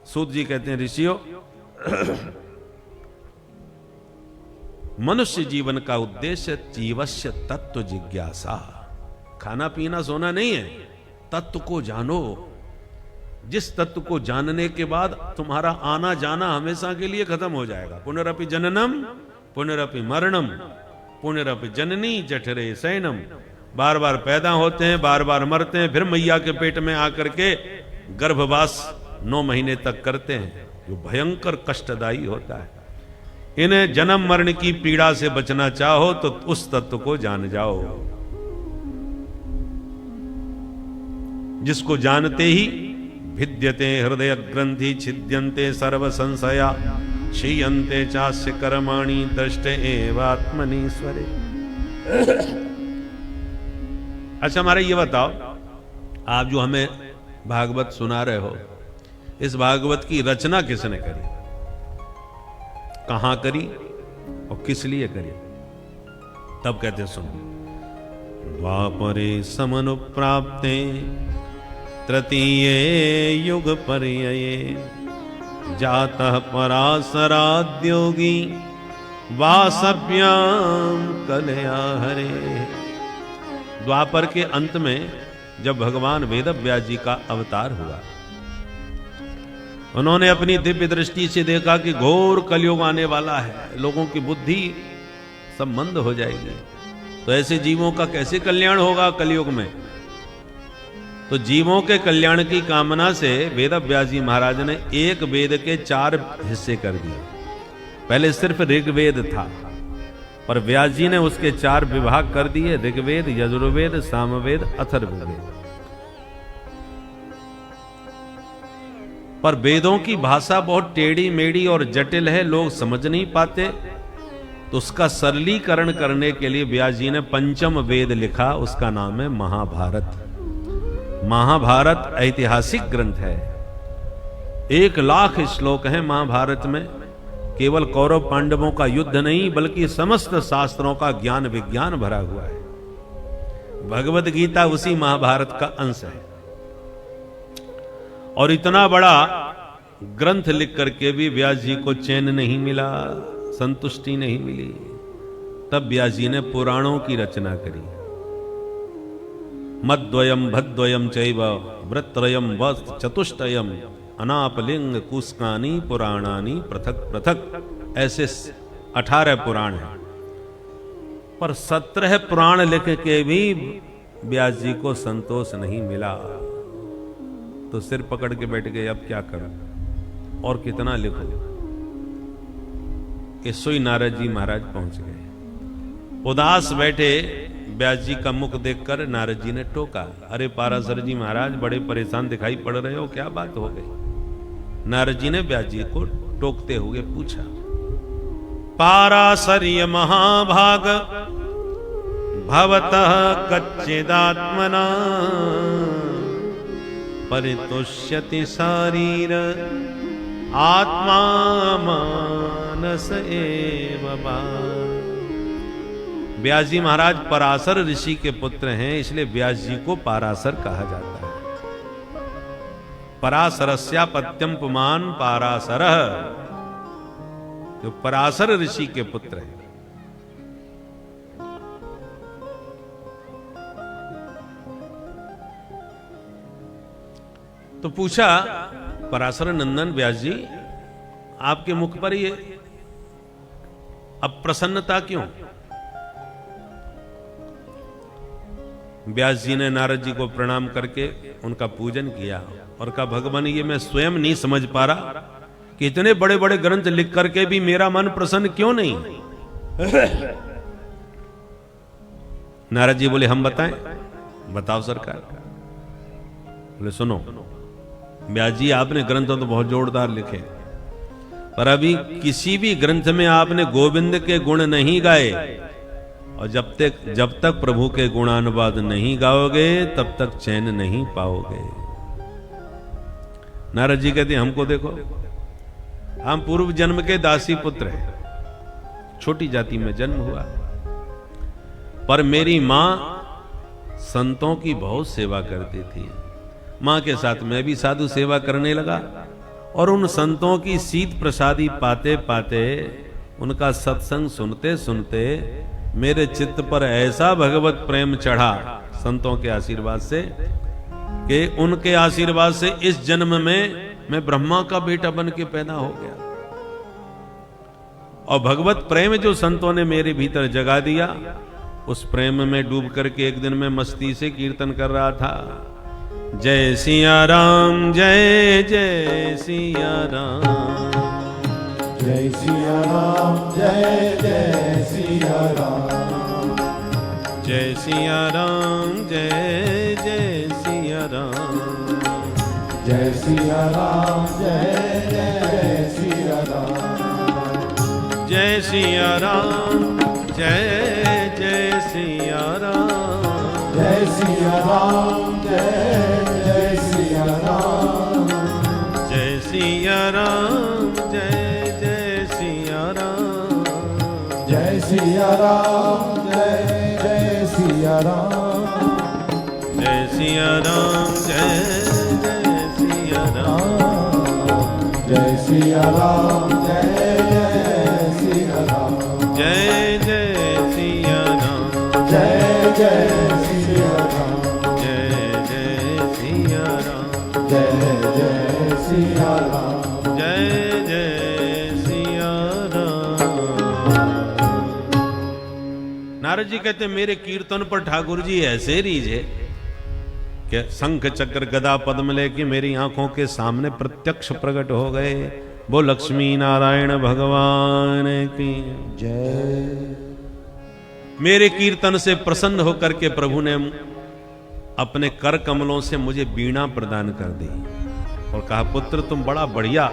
सूत जी कहते हैं, ऋषियों मनुष्य जीवन का उद्देश्य जीवस्य तत्व जिज्ञासा। खाना पीना सोना नहीं है, तत्व को जानो। जिस तत्व को जानने के बाद तुम्हारा आना जाना हमेशा के लिए खत्म हो जाएगा। पुनरपि जननम पुनरपि मरणम पुनरपि जननी जठरे शयनम। बार बार पैदा होते हैं, बार बार मरते हैं, फिर मैया के पेट में आकर के गर्भवास 9 महीने तक करते हैं, जो भयंकर कष्टदायी होता है। इन्हें जन्म मरण की पीड़ा से बचना चाहो तो उस तत्व को जान जाओ, जिसको जानते ही भिद्यते हृदय ग्रंथि छिद्यन्ते सर्व संशया क्षीयन्ते चास्य कर्माणि दृष्टे एवात्मनीश्वरे। अच्छा हमारे ये बताओ, आप जो हमें भागवत सुना रहे हो, इस भागवत की रचना किसने करी, कहां करी और किस लिए करी? तब कहते सुनो। द्वापरे समनुप्राप्ते तृतीये युग पर्यये जातः पराशराद्योगी वासव्याम कलया हरे। द्वापर के अंत में जब भगवान वेदव्यास जी का अवतार हुआ, उन्होंने अपनी दिव्य दृष्टि से देखा कि घोर कलयुग आने वाला है, लोगों की बुद्धि सब मंद हो जाएगी, तो ऐसे जीवों का कैसे कल्याण होगा कलयुग में। तो जीवों के कल्याण की कामना से वेदव्यास जी महाराज ने एक वेद के 4 हिस्से कर दिए। पहले सिर्फ ऋग्वेद था, पर व्यास जी ने उसके 4 विभाग कर दिए, ऋग्वेद, यजुर्वेद, सामवेद, अथर्ववेद। पर वेदों की भाषा बहुत टेढ़ी मेढ़ी और जटिल है, लोग समझ नहीं पाते, तो उसका सरलीकरण करने के लिए व्यास जी ने 5वां वेद लिखा, उसका नाम है महाभारत। महाभारत ऐतिहासिक ग्रंथ है, 1 लाख श्लोक हैं महाभारत में। केवल कौरव पांडवों का युद्ध नहीं, बल्कि समस्त शास्त्रों का ज्ञान विज्ञान भरा हुआ है। भगवत गीता उसी महाभारत का अंश है। और इतना बड़ा ग्रंथ लिख करके भी व्यास जी को चैन नहीं मिला, संतुष्टि नहीं मिली। तब व्यास जी ने पुराणों की रचना करी। मद्वयम भद्वयम चैव वृत्रयम व चतुष्टयम अनापलिंग कुस्कानी पुराणानी पृथक पृथक। ऐसे 18 पुराण हैं, पर 17 पुराण लिख के भी व्यास जी को संतोष नहीं मिला, तो सिर पकड़ के बैठ गए, अब क्या करूं और कितना लिखो। इसोई नारद जी महाराज पहुंच गए। उदास बैठे व्यास जी का मुख देखकर नारद जी ने टोका, अरे पाराशर जी महाराज बड़े परेशान दिखाई पड़ रहे हो, क्या बात हो गई? नारद जी ने व्यास जी को टोकते हुए पूछा, पाराशर्य महाभाग भवतः कच्चिदात्मना परितुष्यति शारीर आत्मा मानस एव बा। व्यास जी महाराज पराशर ऋषि के पुत्र हैं, इसलिए व्यास जी को पाराशर कहा जाता है। पराशरस्यापत्यम पुमान पाराशर, जो पराशर ऋषि के पुत्र हैं। तो पूछा पराशर नंदन व्यास जी, आपके मुख पर ये अप्रसन्नता क्यों? व्यास जी ने नारद जी को प्रणाम करके उनका पूजन किया और कहा, भगवान ये मैं स्वयं नहीं समझ पा रहा कि इतने बड़े बड़े ग्रंथ लिख करके भी मेरा मन प्रसन्न क्यों नहीं। नारद जी बोले, हम बताएं? बताओ सरकार। बोले सुनो व्यास जी, आपने ग्रंथ तो बहुत जोरदार लिखे, पर अभी किसी भी ग्रंथ में आपने गोविंद के गुण नहीं गाए, और जब तक प्रभु के गुणानुवाद नहीं गाओगे तब तक चैन नहीं पाओगे। नारद जी कहते, हमको देखो, हम पूर्व जन्म के दासी पुत्र हैं, छोटी जाति में जन्म हुआ, पर मेरी मां संतों की बहुत सेवा करती थी। मां के साथ मैं भी साधु सेवा करने लगा, और उन संतों की शीत प्रसादी पाते पाते, उनका सत्संग सुनते सुनते मेरे चित्त पर ऐसा भगवत प्रेम चढ़ा संतों के आशीर्वाद से कि उनके आशीर्वाद से इस जन्म में मैं ब्रह्मा का बेटा बन के पैदा हो गया। और भगवत प्रेम जो संतों ने मेरे भीतर जगा दिया, उस प्रेम में डूब करके एक दिन मैं मस्ती से कीर्तन कर रहा था, जय सिया राम जय जय सिया राम, जय सिया राम जय जय सिया राम, जय सिया राम जय जय सिया राम, जय सिया राम जय जय सिया राम, जय सिया राम जय जय सिया राम, जय सिया राम जय जय सिया राम, जय सिया राम जय जय सिया राम, जय सिया राम जय जय सिया राम, जय सिया राम जय जय सिया राम, जय सिया राम जय जय सिया राम, जय जय सिया राम, जय जय सिया राम, जय जय सिया राम, जय जय सिया राम, जय जय सिया राम। नारद जी कहते मेरे कीर्तन पर ठाकुर जी ऐसे रीझे कि शंख चक्र गदा पद्म लेके मेरी आंखों के सामने प्रत्यक्ष प्रकट हो गए। वो लक्ष्मी नारायण भगवान की जय। मेरे कीर्तन से प्रसन्न होकर के प्रभु ने अपने कर कमलों से मुझे वीणा प्रदान कर दी और कहा, पुत्र तुम बड़ा बढ़िया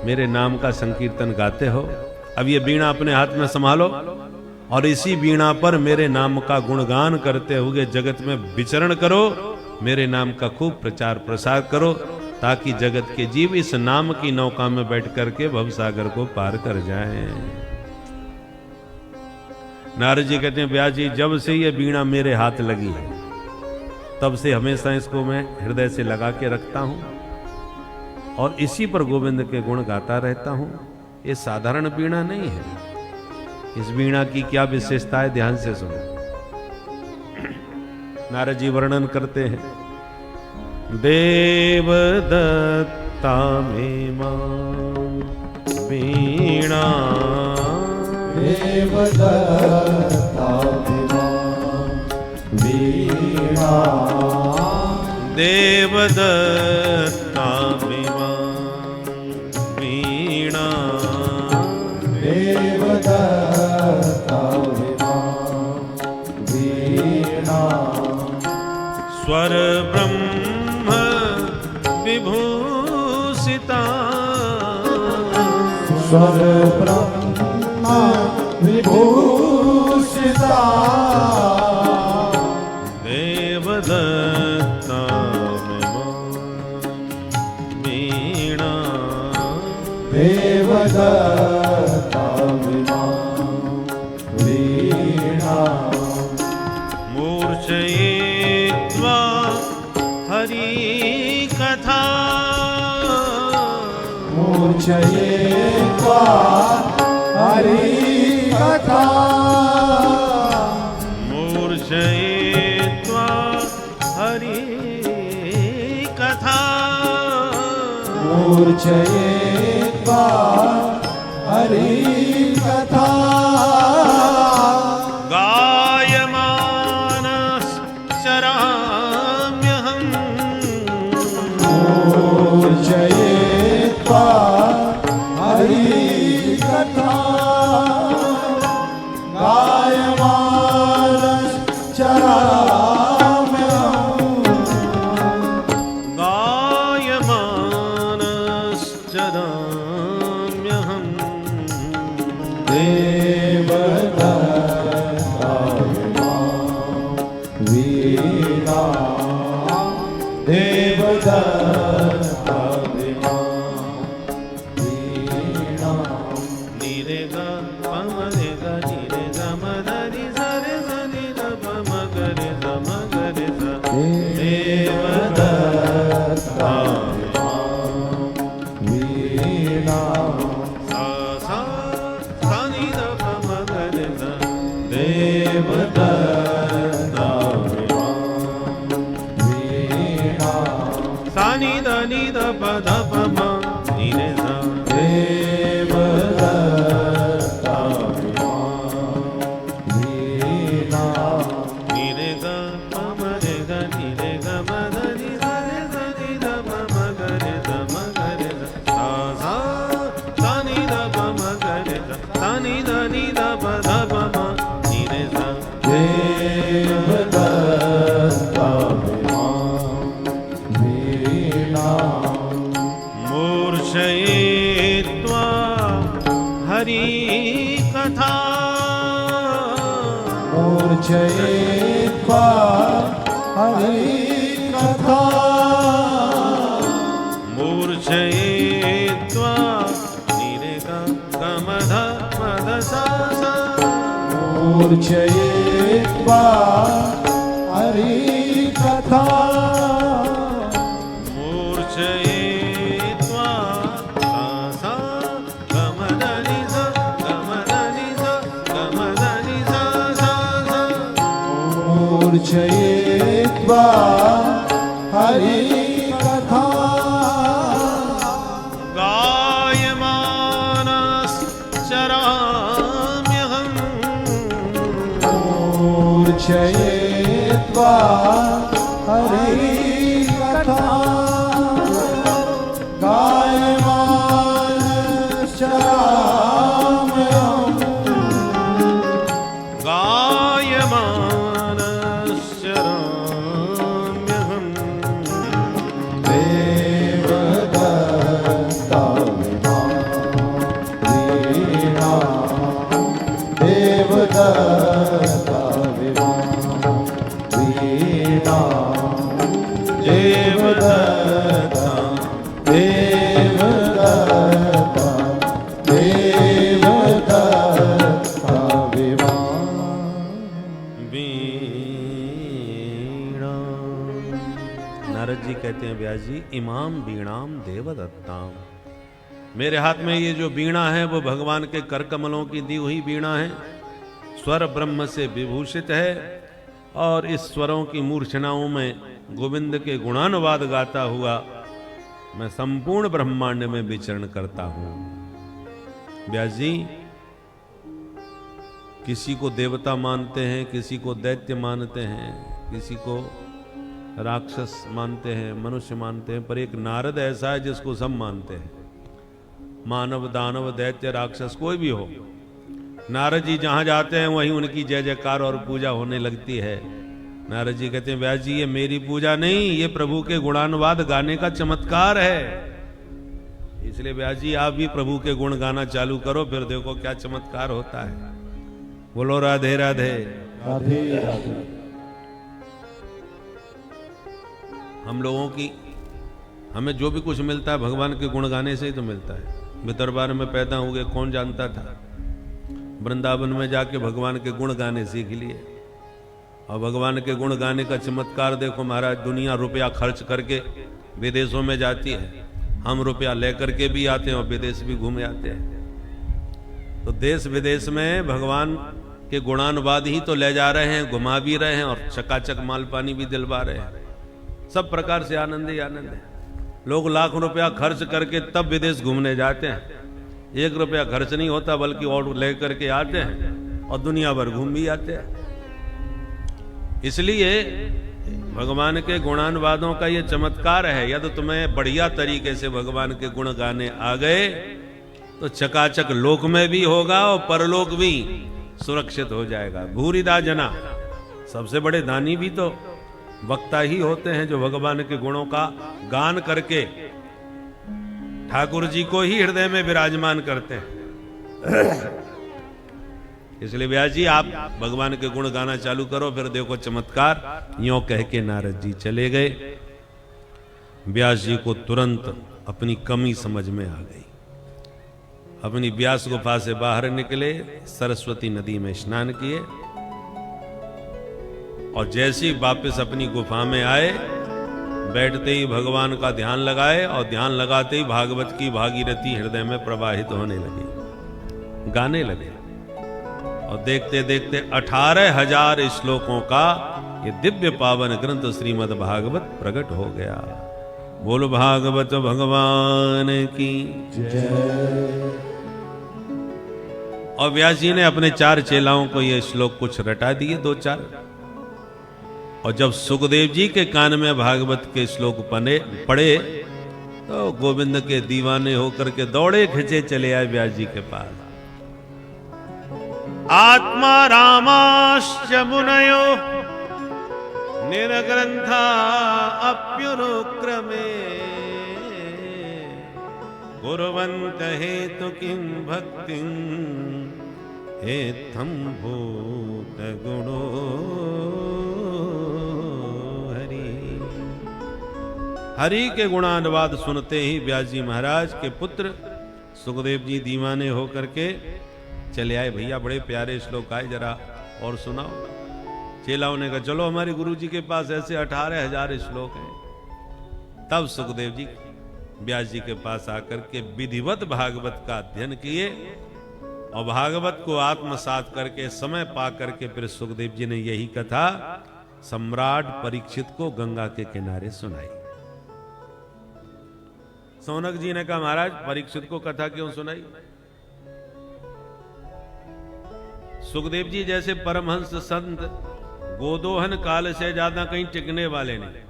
मेरे नाम का संकीर्तन गाते हो, अब ये वीणा अपने हाथ में संभालो और इसी वीणा पर मेरे नाम का गुणगान करते हुए जगत में विचरण करो, मेरे नाम का खूब प्रचार प्रसार करो, ताकि जगत के जीव इस नाम की नौका में बैठ करके भवसागर को पार कर जाएं। नारद जी कहते हैं, व्यास जी जब से ये वीणा मेरे हाथ लगी है तब से हमेशा इसको मैं हृदय से लगा के रखता हूं और इसी पर गोविंद के गुण गाता रहता हूं। ये साधारण वीणा नहीं है। इस वीणा की क्या विशेषता है, ध्यान से सुनो। नारद जी वर्णन करते हैं, देव दत्ता में मां वीणा, देव दत्ता में मां वीणा, देव दत्ता में मां वीणा, देव दत्ता में मां वीणा, स्वर ब्रह्म विभूषिता, स्वर ब्रह्म विभूषिता, देवदत्ता में मां वीणा, देव दत्ता में मां वीणा, मूर्छयित्वा हरि कथा, मूर्छयित्वा हरि कथा, मूर्छयित्वा हरि कथा, मूर्छयित्वा हरि कथा, गायमानश्चराम्यहम्, मूर्छयित्वा हरि कथा, गायमानश्चराम्यहम्, गायमानश्चराम्यहम्, देवदत्ता में मां वीणा, देवदत्ता में मां वीणा, निरे ग पम रे ग निरे ग म रि स रे स नि ध प म ग रे स म ग रे स, देवदत्ता में मां वीणा, सा सा सा नि ध प म ग रे स, देवदत्ता में मां वीणा, प ध प म नी रे सा देवदत्ता वीणा नी रे ग प म रे ग नी रे ग म ध नि ध रे ध नि ध प म ग रे ध म ग रे ध सा सा सा नि ध प म ग रे ध सा नि ध प ध प म नी रे सा देवदत्ता वीणा मूर्छयित्वा हरि कथा मूर्छयित्वा हरिकथा मूर्छयित्वा नीरे ग म ध सा सा मूर्छयित्वा हरिकथा मूर्छयित्वा सा सा ग म ध नि ध ग म ध नि ध ग म ध नि ध सा सा मूर्छयित्वा हरिकथा गायमानश्चराम्यहम् मूर्छयित्वा हरिकथा गायमानश्चराम्यहम् गायमानश्चराम्यहम् देवदत्ता वीणा देवदत्ता वीणा देवदत्ता देवदत्ता देवदत्ता वीणा वीणा। नारद जी कहते हैं व्यास जी इमाम वीणाम देवदत्ताम, मेरे हाथ में ये जो वीणा है वो भगवान के कर कमलों की दी हुई वीणा है, स्वर ब्रह्म से विभूषित है और इस स्वरों की मूर्छनाओं में गोविंद के गुणानुवाद गाता हुआ मैं संपूर्ण ब्रह्मांड में विचरण करता हूं। व्यास जी किसी को देवता मानते हैं, किसी को दैत्य मानते हैं, किसी को राक्षस मानते हैं, मनुष्य मानते हैं, पर एक नारद ऐसा है जिसको सब मानते हैं। मानव दानव दैत्य राक्षस कोई भी हो, नारद जी जहां जाते हैं वहीं उनकी जय जयकार और पूजा होने लगती है। नारद जी कहते हैं व्यास जी ये मेरी पूजा नहीं, ये प्रभु के गुणानुवाद गाने का चमत्कार है। इसलिए व्यास जी आप भी प्रभु के गुण गाना चालू करो, फिर देखो क्या चमत्कार होता है। बोलो राधे राधे। राधे राधे। हम लोगों की हमें जो भी कुछ मिलता है भगवान के गुण गाने से ही तो मिलता है। वे दरबार में पैदा हुए कौन जानता था, वृंदावन में जाके भगवान के गुण गाने सीख लिए और भगवान के गुण गाने का चमत्कार देखो महाराज। दुनिया रुपया खर्च करके विदेशों में जाती है, हम रुपया लेकर के भी आते हैं और विदेश भी घूमे आते हैं। तो देश विदेश में भगवान के गुणानुवाद ही तो ले जा रहे हैं, घुमा भी रहे हैं और चकाचक माल पानी भी दिलवा रहे हैं। सब प्रकार से आनंद ही आनंद है। लोग लाख रुपया खर्च करके तब विदेश घूमने जाते हैं, 1 रुपया खर्च नहीं होता बल्कि और लेकर के आते हैं और दुनिया भर घूम भी आते हैं। इसलिए भगवान के गुणानुवादों का ये चमत्कार है। यदि तुम्हें बढ़िया तरीके से भगवान के गुण गाने आ गए तो चकाचक लोक में भी होगा और परलोक भी सुरक्षित हो जाएगा। भूरिदा जना, सबसे बड़े दानी भी तो वक्ता ही होते हैं जो भगवान के गुणों का गान करके ठाकुर जी को ही हृदय में विराजमान करते हैं। इसलिए व्यास जी आप भगवान के गुण गाना चालू करो, फिर देखो चमत्कार। यों कह के नारद जी चले गए। व्यास जी को तुरंत अपनी कमी समझ में आ गई। अपनी व्यास गुफा से बाहर निकले, सरस्वती नदी में स्नान किए और जैसे ही वापस अपनी गुफा में आए, बैठते ही भगवान का ध्यान लगाए और ध्यान लगाते ही भागवत की भागीरथी हृदय में प्रवाहित होने लगी, गाने लगे और देखते देखते 18,000 श्लोकों का ये दिव्य पावन ग्रंथ श्रीमद् भागवत प्रकट हो गया। बोल भागवत भगवान की। और व्यास जी ने अपने 4 चेलाओं को ये श्लोक कुछ रटा दिए, 2-4। और जब सुखदेव जी के कान में भागवत के श्लोक पढ़े तो गोविंद के दीवाने होकर के दौड़े खिंचे चले आए व्यास जी के पास। आत्मा रामाश्च मुनयो निर्ग्रंथा अप्युरुक्रमे गुरुवंत हेतु किं भक्तिं हेत्थं भूत गुणो हरि के गुणानुवाद सुनते ही व्यास जी महाराज के पुत्र सुखदेव जी दीवाने होकर के चले आए। भैया बड़े प्यारे श्लोक आए, जरा और सुनाओ। चेलाओं ने कहा चलो हमारे गुरु जी के पास ऐसे 18,000 श्लोक हैं। तब सुखदेव जी व्यास जी के पास आकर के विधिवत भागवत का अध्ययन किए और भागवत को आत्मसात करके समय पा करके फिर सुखदेव जी ने यही कथा सम्राट परीक्षित को गंगा के किनारे सुनाई। सौनक जी ने कहा महाराज परीक्षित को कथा क्यों सुनाई? सुखदेव जी जैसे परमहंस संत गोदोहन काल से ज्यादा कहीं टिकने वाले नहीं।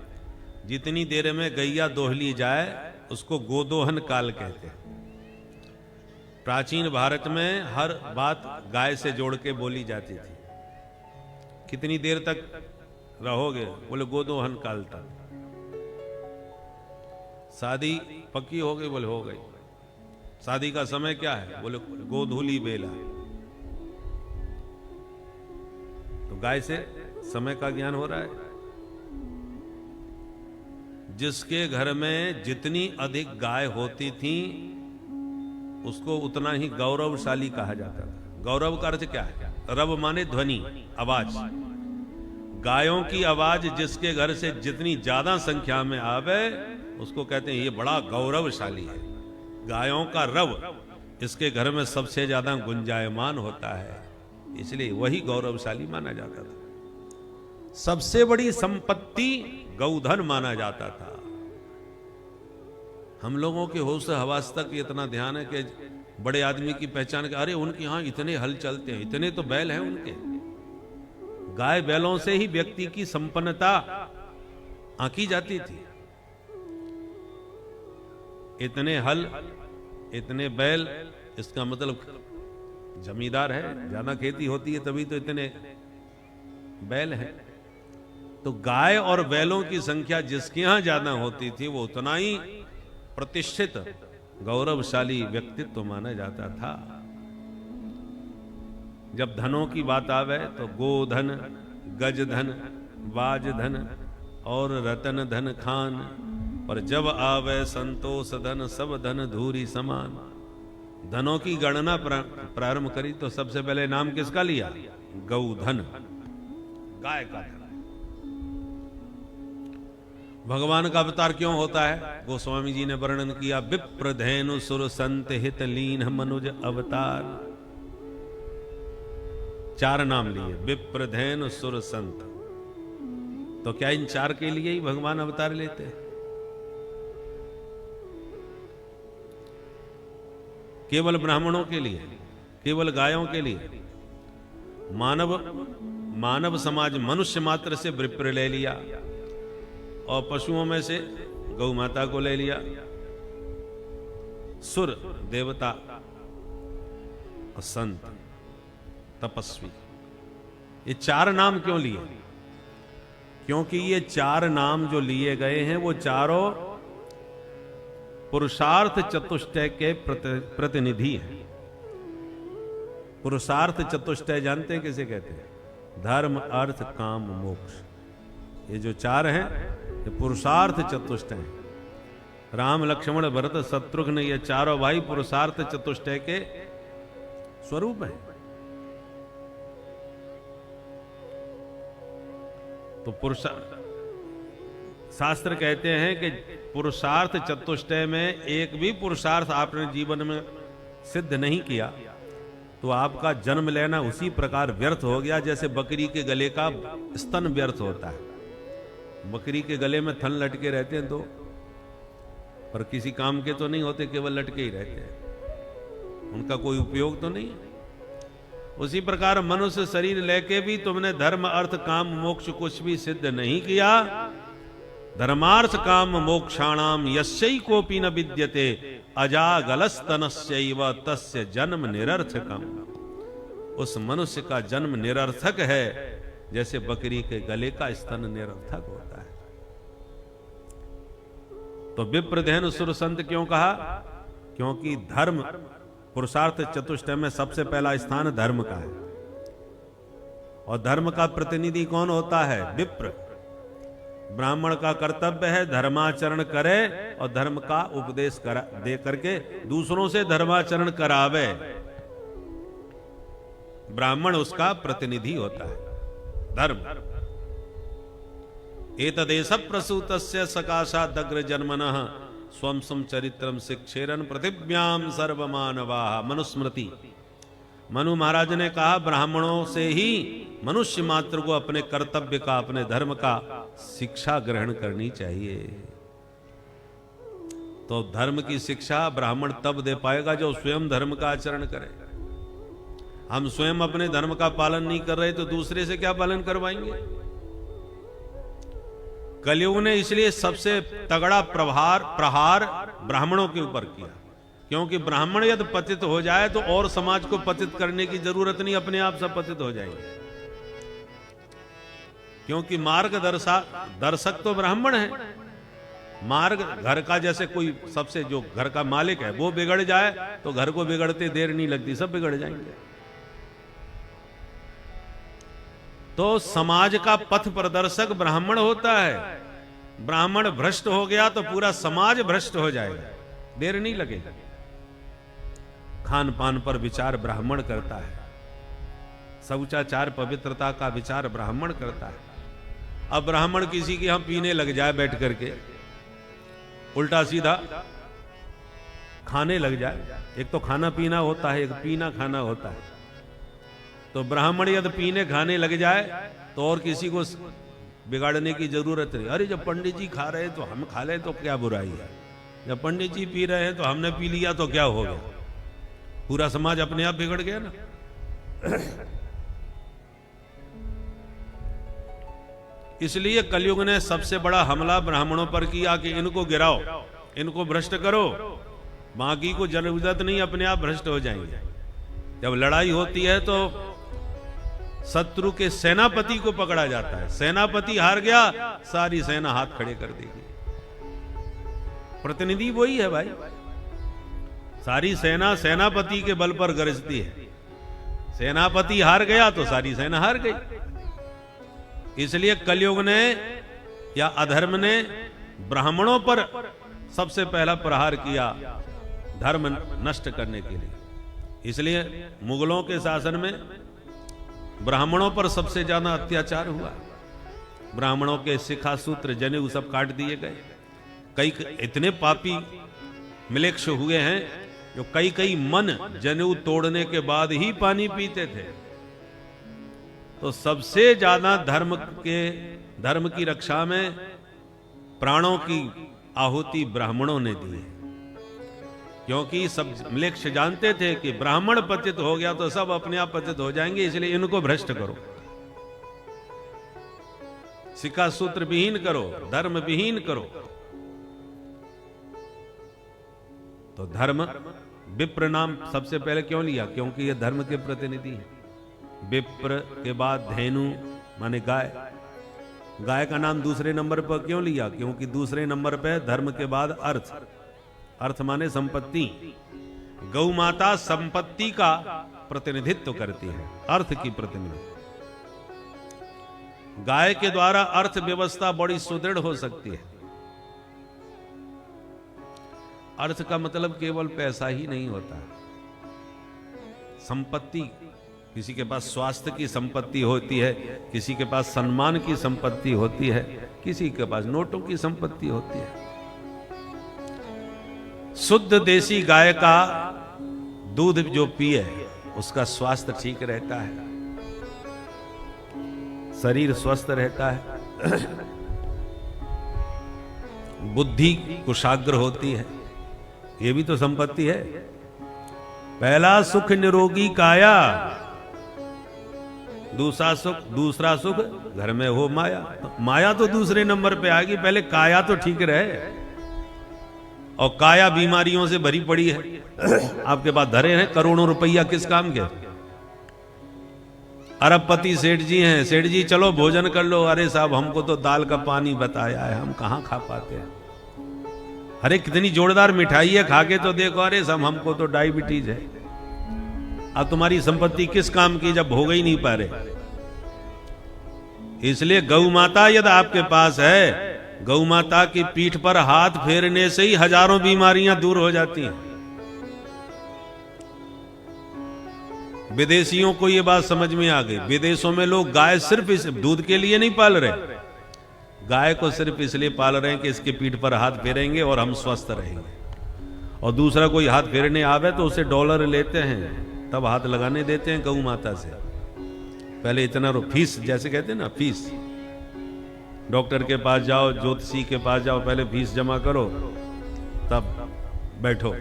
जितनी देर में गैया दोह ली जाए उसको गोदोहन काल कहते हैं। प्राचीन भारत में हर बात गाय से जोड़ के बोली जाती थी। कितनी देर तक रहोगे? बोले गोदोहन काल तक। शादी पक्की हो गई? बोले हो गई। शादी का समय क्या है? बोले गोधूली बेला। तो गाय से समय का ज्ञान हो रहा है। जिसके घर में जितनी अधिक गाय होती थी उसको उतना ही गौरवशाली कहा जाता था। गौरव का अर्थ क्या है? रव माने ध्वनि, आवाज। गायों की आवाज जिसके घर से जितनी ज्यादा संख्या में आवे उसको कहते हैं ये बड़ा गौरवशाली है। गायों का रव इसके घर में सबसे ज्यादा गुंजायमान होता है, इसलिए वही गौरवशाली माना जाता था। सबसे बड़ी संपत्ति गौधन माना जाता था। हम लोगों के होश हवास तक इतना ध्यान है कि बड़े आदमी की पहचान के अरे उनके यहां इतने हल चलते हैं, इतने तो बैल हैं उनके। गाय बैलों से ही व्यक्ति की संपन्नता आंकी जाती थी। इतने हल, इतने बैल, इसका मतलब जमींदार है, ज्यादा खेती होती है तभी तो इतने बैल हैं। तो गाय और बैलों की संख्या जिसके यहां ज्यादा होती थी वो उतना ही प्रतिष्ठित गौरवशाली व्यक्तित्व माना जाता था। जब धनों की बात आवे तो गोधन, गजधन, बाजधन और रतन धन खान, पर जब आवे संतोष धन सब धन धूरी समान। धनों की गणना प्रारंभ करी तो सबसे पहले नाम किसका लिया? गौधन, गाय का धन। भगवान का अवतार क्यों होता है? गोस्वामी जी ने वर्णन किया, विप्र धेनु सुर संत हित लीन मनुज अवतार। 4 नाम लिए, विप्र धेनु सुर संत। तो क्या इन 4 के लिए ही भगवान अवतार लेते हैं? केवल ब्राह्मणों के लिए? केवल गायों के लिए? मानव समाज मनुष्य मात्र से विप्र ले लिया और पशुओं में से गौ माता को ले लिया। सुर देवता और संत तपस्वी, ये 4 नाम क्यों लिए? क्योंकि ये 4 नाम जो लिए गए हैं वो चारों पुरुषार्थ चतुष्टय के प्रतिनिधि हैं। पुरुषार्थ चतुष्टय जानते हैं किसे कहते हैं? धर्म, अर्थ, काम, मोक्ष। ये जो 4 हैं ये पुरुषार्थ चतुष्टय हैं। राम, लक्ष्मण, भरत, शत्रुघ्न, ये चारों भाई पुरुषार्थ चतुष्टय के स्वरूप हैं। तो शास्त्र कहते हैं कि पुरुषार्थ चतुष्टय में एक भी पुरुषार्थ आपने जीवन में सिद्ध नहीं किया तो आपका जन्म लेना उसी प्रकार व्यर्थ हो गया जैसे बकरी के गले का स्तन व्यर्थ होता है। बकरी के गले में थन लटके रहते हैं तो पर किसी काम के तो नहीं होते, केवल लटके ही रहते हैं, उनका कोई उपयोग तो नहीं है। उसी प्रकार मनुष्य शरीर लेके भी तुमने धर्म अर्थ काम मोक्ष कुछ भी सिद्ध नहीं किया। धर्मार्थ काम मोक्षाणाम यस्यै कोपि न विद्यते अजागलस्तनस्यैव तस्य जन्म निरर्थकम। उस मनुष्य का जन्म निरर्थक है जैसे बकरी के गले का स्तन निरर्थक होता है। तो विप्रधेनु सुर संत क्यों कहा? क्योंकि धर्म पुरुषार्थ चतुष्टय में सबसे पहला स्थान धर्म का है, और धर्म का प्रतिनिधि कौन होता है? विप्र। ब्राह्मण का कर्तव्य है धर्माचरण करे और धर्म का उपदेश दे करके दूसरों से धर्माचरण करावे। ब्राह्मण उसका प्रतिनिधि होता है धर्म। एतदेश प्रसूतस्य सकाशादग्र जन्मनः स्वम सम चरित्रम शिक्षेरन पृथिव्याम सर्वमानवाः। मनुस्मृति। मनु महाराज ने कहा ब्राह्मणों से ही मनुष्य मात्र को अपने कर्तव्य का, अपने धर्म का शिक्षा ग्रहण करनी चाहिए। तो धर्म की शिक्षा ब्राह्मण तब दे पाएगा जो स्वयं धर्म का आचरण करे। हम स्वयं अपने धर्म का पालन नहीं कर रहे तो दूसरे से क्या पालन करवाएंगे? कलयुग ने इसलिए सबसे तगड़ा प्रहार ब्राह्मणों के ऊपर किया, क्योंकि ब्राह्मण यदि पतित हो जाए तो और समाज को पतित करने की जरूरत नहीं, अपने आप सब पतित हो जाएंगे। क्योंकि दर्शक तो ब्राह्मण है। मार्ग घर का, जैसे कोई सबसे जो घर का मालिक है वो बिगड़ जाए तो घर को बिगड़ते देर नहीं लगती, सब बिगड़ जाएंगे। तो समाज का पथ प्रदर्शक ब्राह्मण होता है। ब्राह्मण भ्रष्ट हो गया तो पूरा समाज भ्रष्ट हो जाएगा, देर नहीं लगेगी। खान पान पर विचार ब्राह्मण करता है, शौचाचार पवित्रता का विचार ब्राह्मण करता है। अब ब्राह्मण किसी के हम पीने लग जाए बैठ करके, उल्टा सीधा खाने लग जाए। एक तो खाना पीना होता है, एक पीना खाना होता है। तो ब्राह्मण यदि पीने खाने लग जाए तो और किसी को बिगाड़ने की जरूरत नहीं। अरे जब पंडित जी खा रहे हैं तो हम खा लें तो क्या बुराई है, जब पंडित जी पी रहे हैं तो हमने पी लिया तो क्या हो गया? पूरा समाज अपने आप बिगड़ गया ना। इसलिए कलयुग ने सबसे बड़ा हमला ब्राह्मणों पर किया कि इनको गिराओ, इनको भ्रष्ट करो। बाकी को जरूरत नहीं, अपने आप भ्रष्ट हो जाएंगे। जब लड़ाई होती है तो शत्रु के सेनापति को पकड़ा जाता है। सेनापति हार गया, सारी सेना हाथ खड़े कर देगी। प्रतिनिधि वही है भाई। सारी सेना सेनापति के बल पर गरजती है। सेनापति हार गया तो सारी सेना हार गई। इसलिए कलयुग ने या अधर्म ने ब्राह्मणों पर सबसे पहला प्रहार किया धर्म नष्ट करने के लिए। इसलिए मुगलों के शासन में ब्राह्मणों पर सबसे ज्यादा अत्याचार हुआ। ब्राह्मणों के शिखा सूत्र जनेऊ सब काट दिए गए। कई इतने पापी मिलेक्ष हुए हैं जो कई मन जनेऊ तोड़ने के बाद ही पानी पीते थे। तो सबसे ज्यादा धर्म की रक्षा में प्राणों की आहुति ब्राह्मणों ने दी है। क्योंकि सब मिलेक्ष जानते थे कि ब्राह्मण पतित हो गया तो सब अपने आप पतित हो जाएंगे, इसलिए इनको भ्रष्ट करो, शिखा सूत्र विहीन करो, धर्म विहीन करो। तो धर्म विप्र नाम सबसे पहले क्यों लिया? क्योंकि ये धर्म के प्रतिनिधि हैं। विप्र के बाद धेनु माने गाय। गाय का नाम दूसरे नंबर पर क्यों लिया? क्योंकि दूसरे नंबर पे धर्म के बाद अर्थ। अर्थ माने संपत्ति। गौ माता संपत्ति का प्रतिनिधित्व करती है, अर्थ की प्रतिनिधि। गाय के द्वारा अर्थव्यवस्था बड़ी सुदृढ़ हो सकती है। अर्थ का मतलब केवल पैसा ही नहीं होता। संपत्ति, किसी के पास स्वास्थ्य की संपत्ति होती है, किसी के पास सम्मान की संपत्ति होती है, किसी के पास नोटों की संपत्ति होती है। शुद्ध देसी गाय का दूध जो पिए उसका स्वास्थ्य ठीक रहता है, शरीर स्वस्थ रहता है। बुद्धि कुशाग्र होती है, ये भी तो संपत्ति है। पहला सुख निरोगी काया, दूसरा सुख घर में हो माया। माया तो दूसरे नंबर पे आएगी, पहले काया तो ठीक रहे। और काया बीमारियों से भरी पड़ी है। आपके पास धरे हैं करोड़ों रुपया, किस काम के? अरबपति सेठ जी हैं, सेठ जी चलो भोजन कर लो। अरे साहब हमको तो दाल का पानी बताया है, हम कहां खा पाते हैं। अरे कितनी जोरदार मिठाई है, खा के तो देखो। अरे साहब हमको तो डायबिटीज है। अब तुम्हारी संपत्ति किस काम की जब भोग ही नहीं पा रहे? इसलिए गौ माता यदि आपके पास है, गौ माता की पीठ पर हाथ फेरने से ही हजारों बीमारियां दूर हो जाती हैं। विदेशियों को यह बात समझ में आ गई। विदेशों में लोग गाय सिर्फ इस दूध के लिए नहीं पाल रहे, गाय को सिर्फ इसलिए पाल रहे हैं कि इसके पीठ पर हाथ फेरेंगे और हम स्वस्थ रहेंगे। और दूसरा कोई हाथ फेरने आवे तो उसे डॉलर लेते हैं, तब हाथ लगाने देते हैं गौ माता से। पहले इतना फीस, जैसे कहते हैं ना फीस, डॉक्टर के पास जाओ, ज्योतिषी के पास जाओ, पहले फीस जमा करो तब बैठो।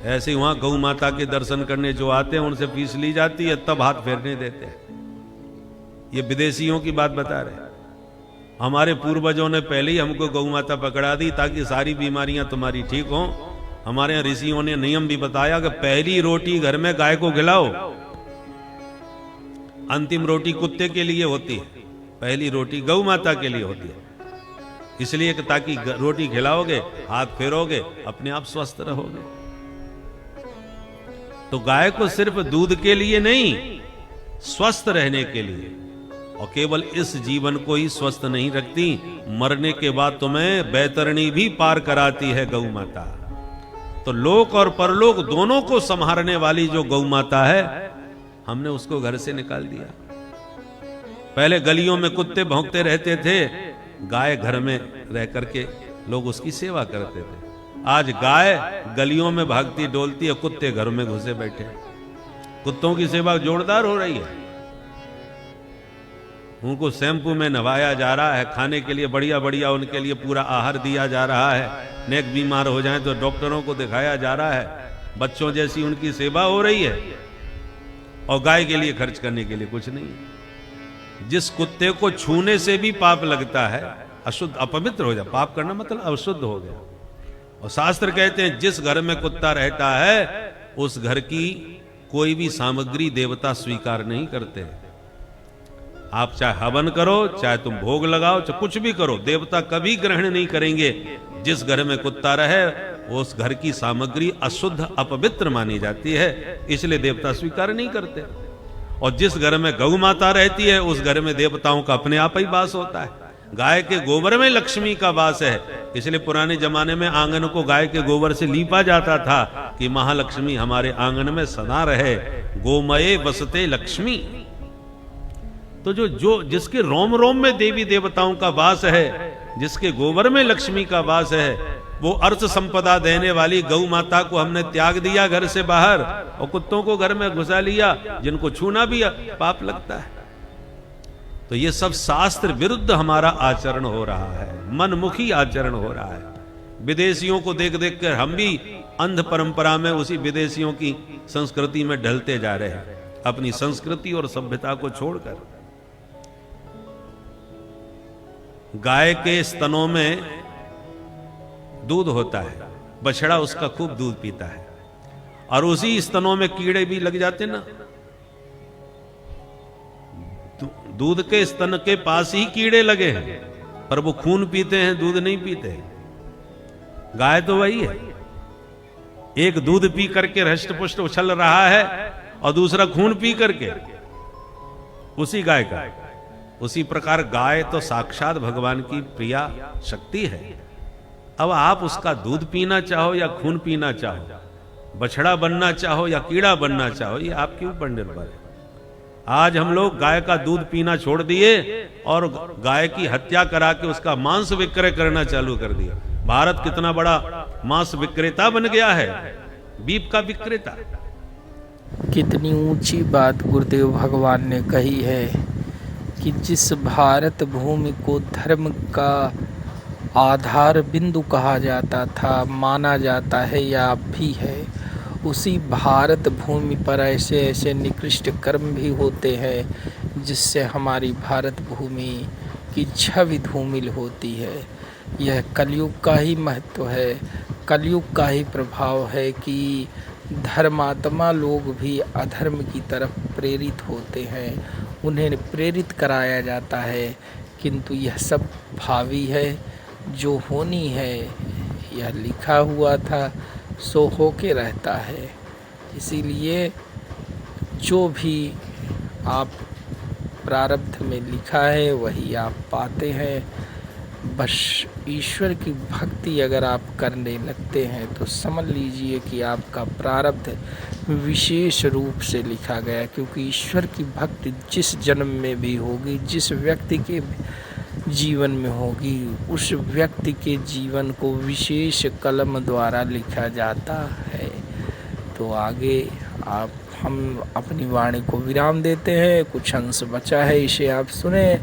ऐसे ही वहां गौ माता के दर्शन करने जो आते हैं उनसे फीस ली जाती है, तब हाथ फेरने देते हैं। ये विदेशियों की बात बता रहे हैं। हमारे पूर्वजों ने पहले ही हमको गौ माता पकड़ा दी ताकि सारी बीमारियां तुम्हारी ठीक हों। हमारे यहाँ ऋषियों ने नियम भी बताया कि पहली रोटी घर में गाय को खिलाओ, अंतिम रोटी कुत्ते के लिए होती है, पहली रोटी गौ माता के लिए होती है। इसलिए कि ताकि रोटी खिलाओगे, हाथ फेरोगे, अपने आप स्वस्थ रहोगे। तो गाय को सिर्फ दूध के लिए नहीं, स्वस्थ रहने के लिए। और केवल इस जीवन को ही स्वस्थ नहीं रखती, मरने के बाद तुम्हें बैतरणी भी पार कराती है गौ माता। तो लोक और परलोक दोनों को संभालने वाली जो गौ माता है, हमने उसको घर से निकाल दिया। पहले गलियों में कुत्ते भौंकते रहते थे, गाय घर में रह करके लोग उसकी सेवा करते थे। आज गाय गलियों में भागती डोलती है, कुत्ते घर में घुसे बैठे। कुत्तों की सेवा जोरदार हो रही है। उनको शैम्पू में नवाया जा रहा है, खाने के लिए बढ़िया बढ़िया उनके लिए पूरा आहार दिया जा रहा है। नेक बीमार हो जाए तो डॉक्टरों को दिखाया जा रहा है। बच्चों जैसी उनकी सेवा हो रही है। और गाय के लिए खर्च करने के लिए कुछ नहीं है। जिस कुत्ते को छूने से भी पाप लगता है, अशुद्ध अपवित्र हो जाए, पाप करना मतलब अशुद्ध हो गया। और शास्त्र कहते हैं जिस घर में कुत्ता रहता है उस घर की कोई भी सामग्री देवता स्वीकार नहीं करते। आप चाहे हवन करो, चाहे तुम भोग लगाओ, चाहे कुछ भी करो, देवता कभी ग्रहण नहीं करेंगे। जिस घर में कुत्ता रहे उस घर की सामग्री अशुद्ध अपवित्र मानी जाती है, इसलिए देवता स्वीकार नहीं करते। और जिस घर में गौ माता रहती है उस घर में देवताओं का अपने आप ही वास होता है। गाय के गोबर में लक्ष्मी का वास है, इसलिए पुराने जमाने में आंगन को गाय के गोबर से लीपा जाता था कि महालक्ष्मी हमारे आंगन में सदा रहे। गोमये बसते लक्ष्मी। तो जो जिसके रोम रोम में देवी देवताओं का वास है, जिसके गोबर में लक्ष्मी का वास है, वो अर्थ संपदा देने वाली गौ माता को हमने त्याग दिया घर से बाहर, और कुत्तों को घर में घुसा लिया, जिनको छूना भी पाप लगता है। तो ये सब शास्त्र विरुद्ध हमारा आचरण हो रहा है, मनमुखी आचरण हो रहा है। विदेशियों को देख देख कर हम भी अंध परंपरा में उसी विदेशियों की संस्कृति में ढलते जा रहे हैं, अपनी संस्कृति और सभ्यता को छोड़कर। गाय के स्तनों में दूध होता है, बछड़ा उसका खूब दूध पीता है, और उसी स्तनों में कीड़े भी लग जाते ना। दूध के स्तन के पास ही कीड़े लगे हैं, पर वो खून पीते हैं, दूध नहीं पीते। गाय तो वही है, एक दूध पी करके हृष्ट पुष्ट उछल रहा है और दूसरा खून पी करके, उसी गाय का। उसी प्रकार गाय तो साक्षात भगवान की प्रिया शक्ति है। अब आप उसका दूध पीना चाहो या खून पीना चाहो, बछड़ा बनना चाहो या कीड़ा बनना चाहो, ये आपके ऊपर निर्भर है। आज हम लोग गाय का दूध पीना छोड़ दिए और गाय की हत्या करा के उसका मांस विक्रय करना चालू कर दिया। भारत कितना बड़ा मांस विक्रेता बन गया है, बीफ का विक्रेता। कितनी ऊंची बात गुरुदेव भगवान ने कही है कि जिस भारत भूमि को धर्म का आधार बिंदु कहा जाता था, माना जाता है या अब भी है। उसी भारत भूमि पर ऐसे ऐसे निकृष्ट कर्म भी होते हैं जिससे हमारी भारत भूमि की छवि धूमिल होती है। यह कलयुग का ही महत्व है, कलयुग का ही प्रभाव है कि धर्मात्मा लोग भी अधर्म की तरफ प्रेरित होते हैं, उन्हें प्रेरित कराया जाता है। किंतु यह सब भावी है, जो होनी है यह लिखा हुआ था सो होके रहता है। इसीलिए जो भी आप प्रारब्ध में लिखा है वही आप पाते हैं। बस ईश्वर की भक्ति अगर आप करने लगते हैं तो समझ लीजिए कि आपका प्रारब्ध विशेष रूप से लिखा गया, क्योंकि ईश्वर की भक्ति जिस जन्म में भी होगी, जिस व्यक्ति के जीवन में होगी, उस व्यक्ति के जीवन को विशेष कलम द्वारा लिखा जाता है। तो आगे हम अपनी वाणी को विराम देते हैं, कुछ अंश बचा है इसे आप सुने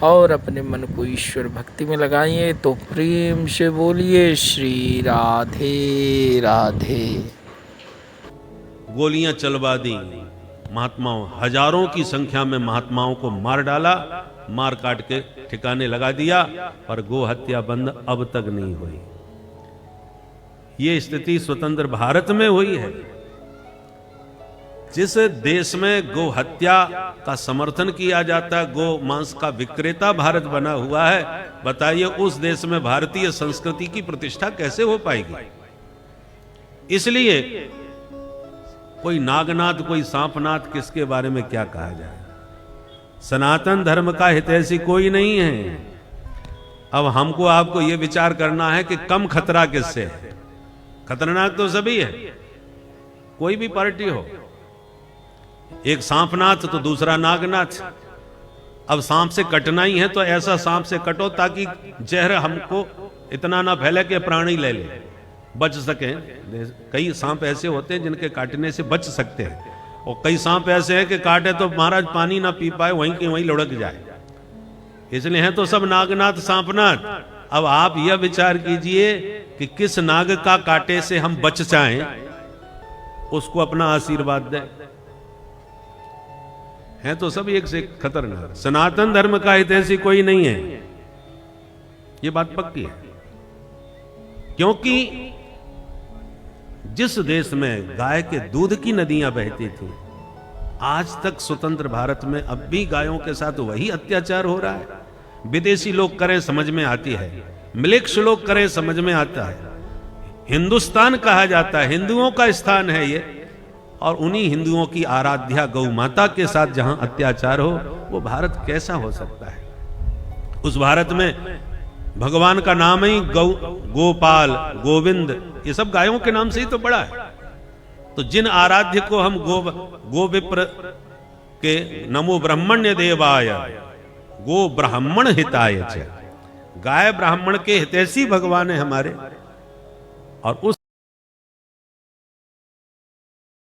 और अपने मन को ईश्वर भक्ति में लगाइए। तो प्रेम से बोलिए श्री राधे राधे। गोलियां चलवा दी महात्माओं, हजारों की संख्या में महात्माओं को मार डाला, मार काट के ठिकाने लगा दिया, पर गो हत्या बंद अब तक नहीं हुई। ये स्थिति स्वतंत्र भारत में हुई है। जिस देश में गो हत्या का समर्थन किया जाता है, गो मांस का विक्रेता भारत बना हुआ है, बताइए उस देश में भारतीय संस्कृति की प्रतिष्ठा कैसे हो पाएगी। इसलिए कोई नागनाथ कोई सांपनाथ, किसके बारे में क्या कहा जाए। सनातन धर्म का हितैषी कोई नहीं है। अब हमको आपको यह विचार करना है कि कम खतरा किससे है। खतरनाक तो सभी है, कोई भी पार्टी हो। एक सांपनाथ तो दूसरा नागनाथ। अब सांप से कटना ही है तो ऐसा सांप से कटो ताकि जहर हमको इतना ना फैले कि प्राणी ले ले, बच सके। कई सांप ऐसे होते हैं जिनके काटने से बच सकते हैं, और कई सांप ऐसे हैं कि काटे तो महाराज पानी ना पी पाए, वहीं के वहीं लुढ़क जाए। इसलिए हैं तो सब नागनाथ सांपनाथ। अब आप यह विचार कीजिए कि किस नाग का काटे से हम बच जाएं, उसको अपना आशीर्वाद दें। हैं तो सब एक से खतरनाक। सनातन धर्म का हितैषी कोई नहीं है, ये बात पक्की है। क्योंकि जिस देश में गाय के दूध की नदियां बहती थी, आज तक स्वतंत्र भारत में अब भी गायों के साथ वही अत्याचार हो रहा है। विदेशी लोग करें समझ में आती है, मिलेक्स लोग करें समझ में आता है। हिंदुस्तान कहा जाता है, हिंदुओं का स्थान है ये, और उन्हीं हिंदुओं की आराध्या गौ माता के साथ जहां अत्याचार हो, वो भारत कैसा हो सकता है। उस भारत में भगवान का नाम ही गोपाल, गोविंद, ये सब गायों के नाम से ही तो पड़ा है। तो जिन आराध्य को हम गो विप्र के नमो ब्राह्मण्य देवाय गो ब्राह्मण हिताय च, गाय ब्राह्मण के हितैषी भगवान है हमारे। और उस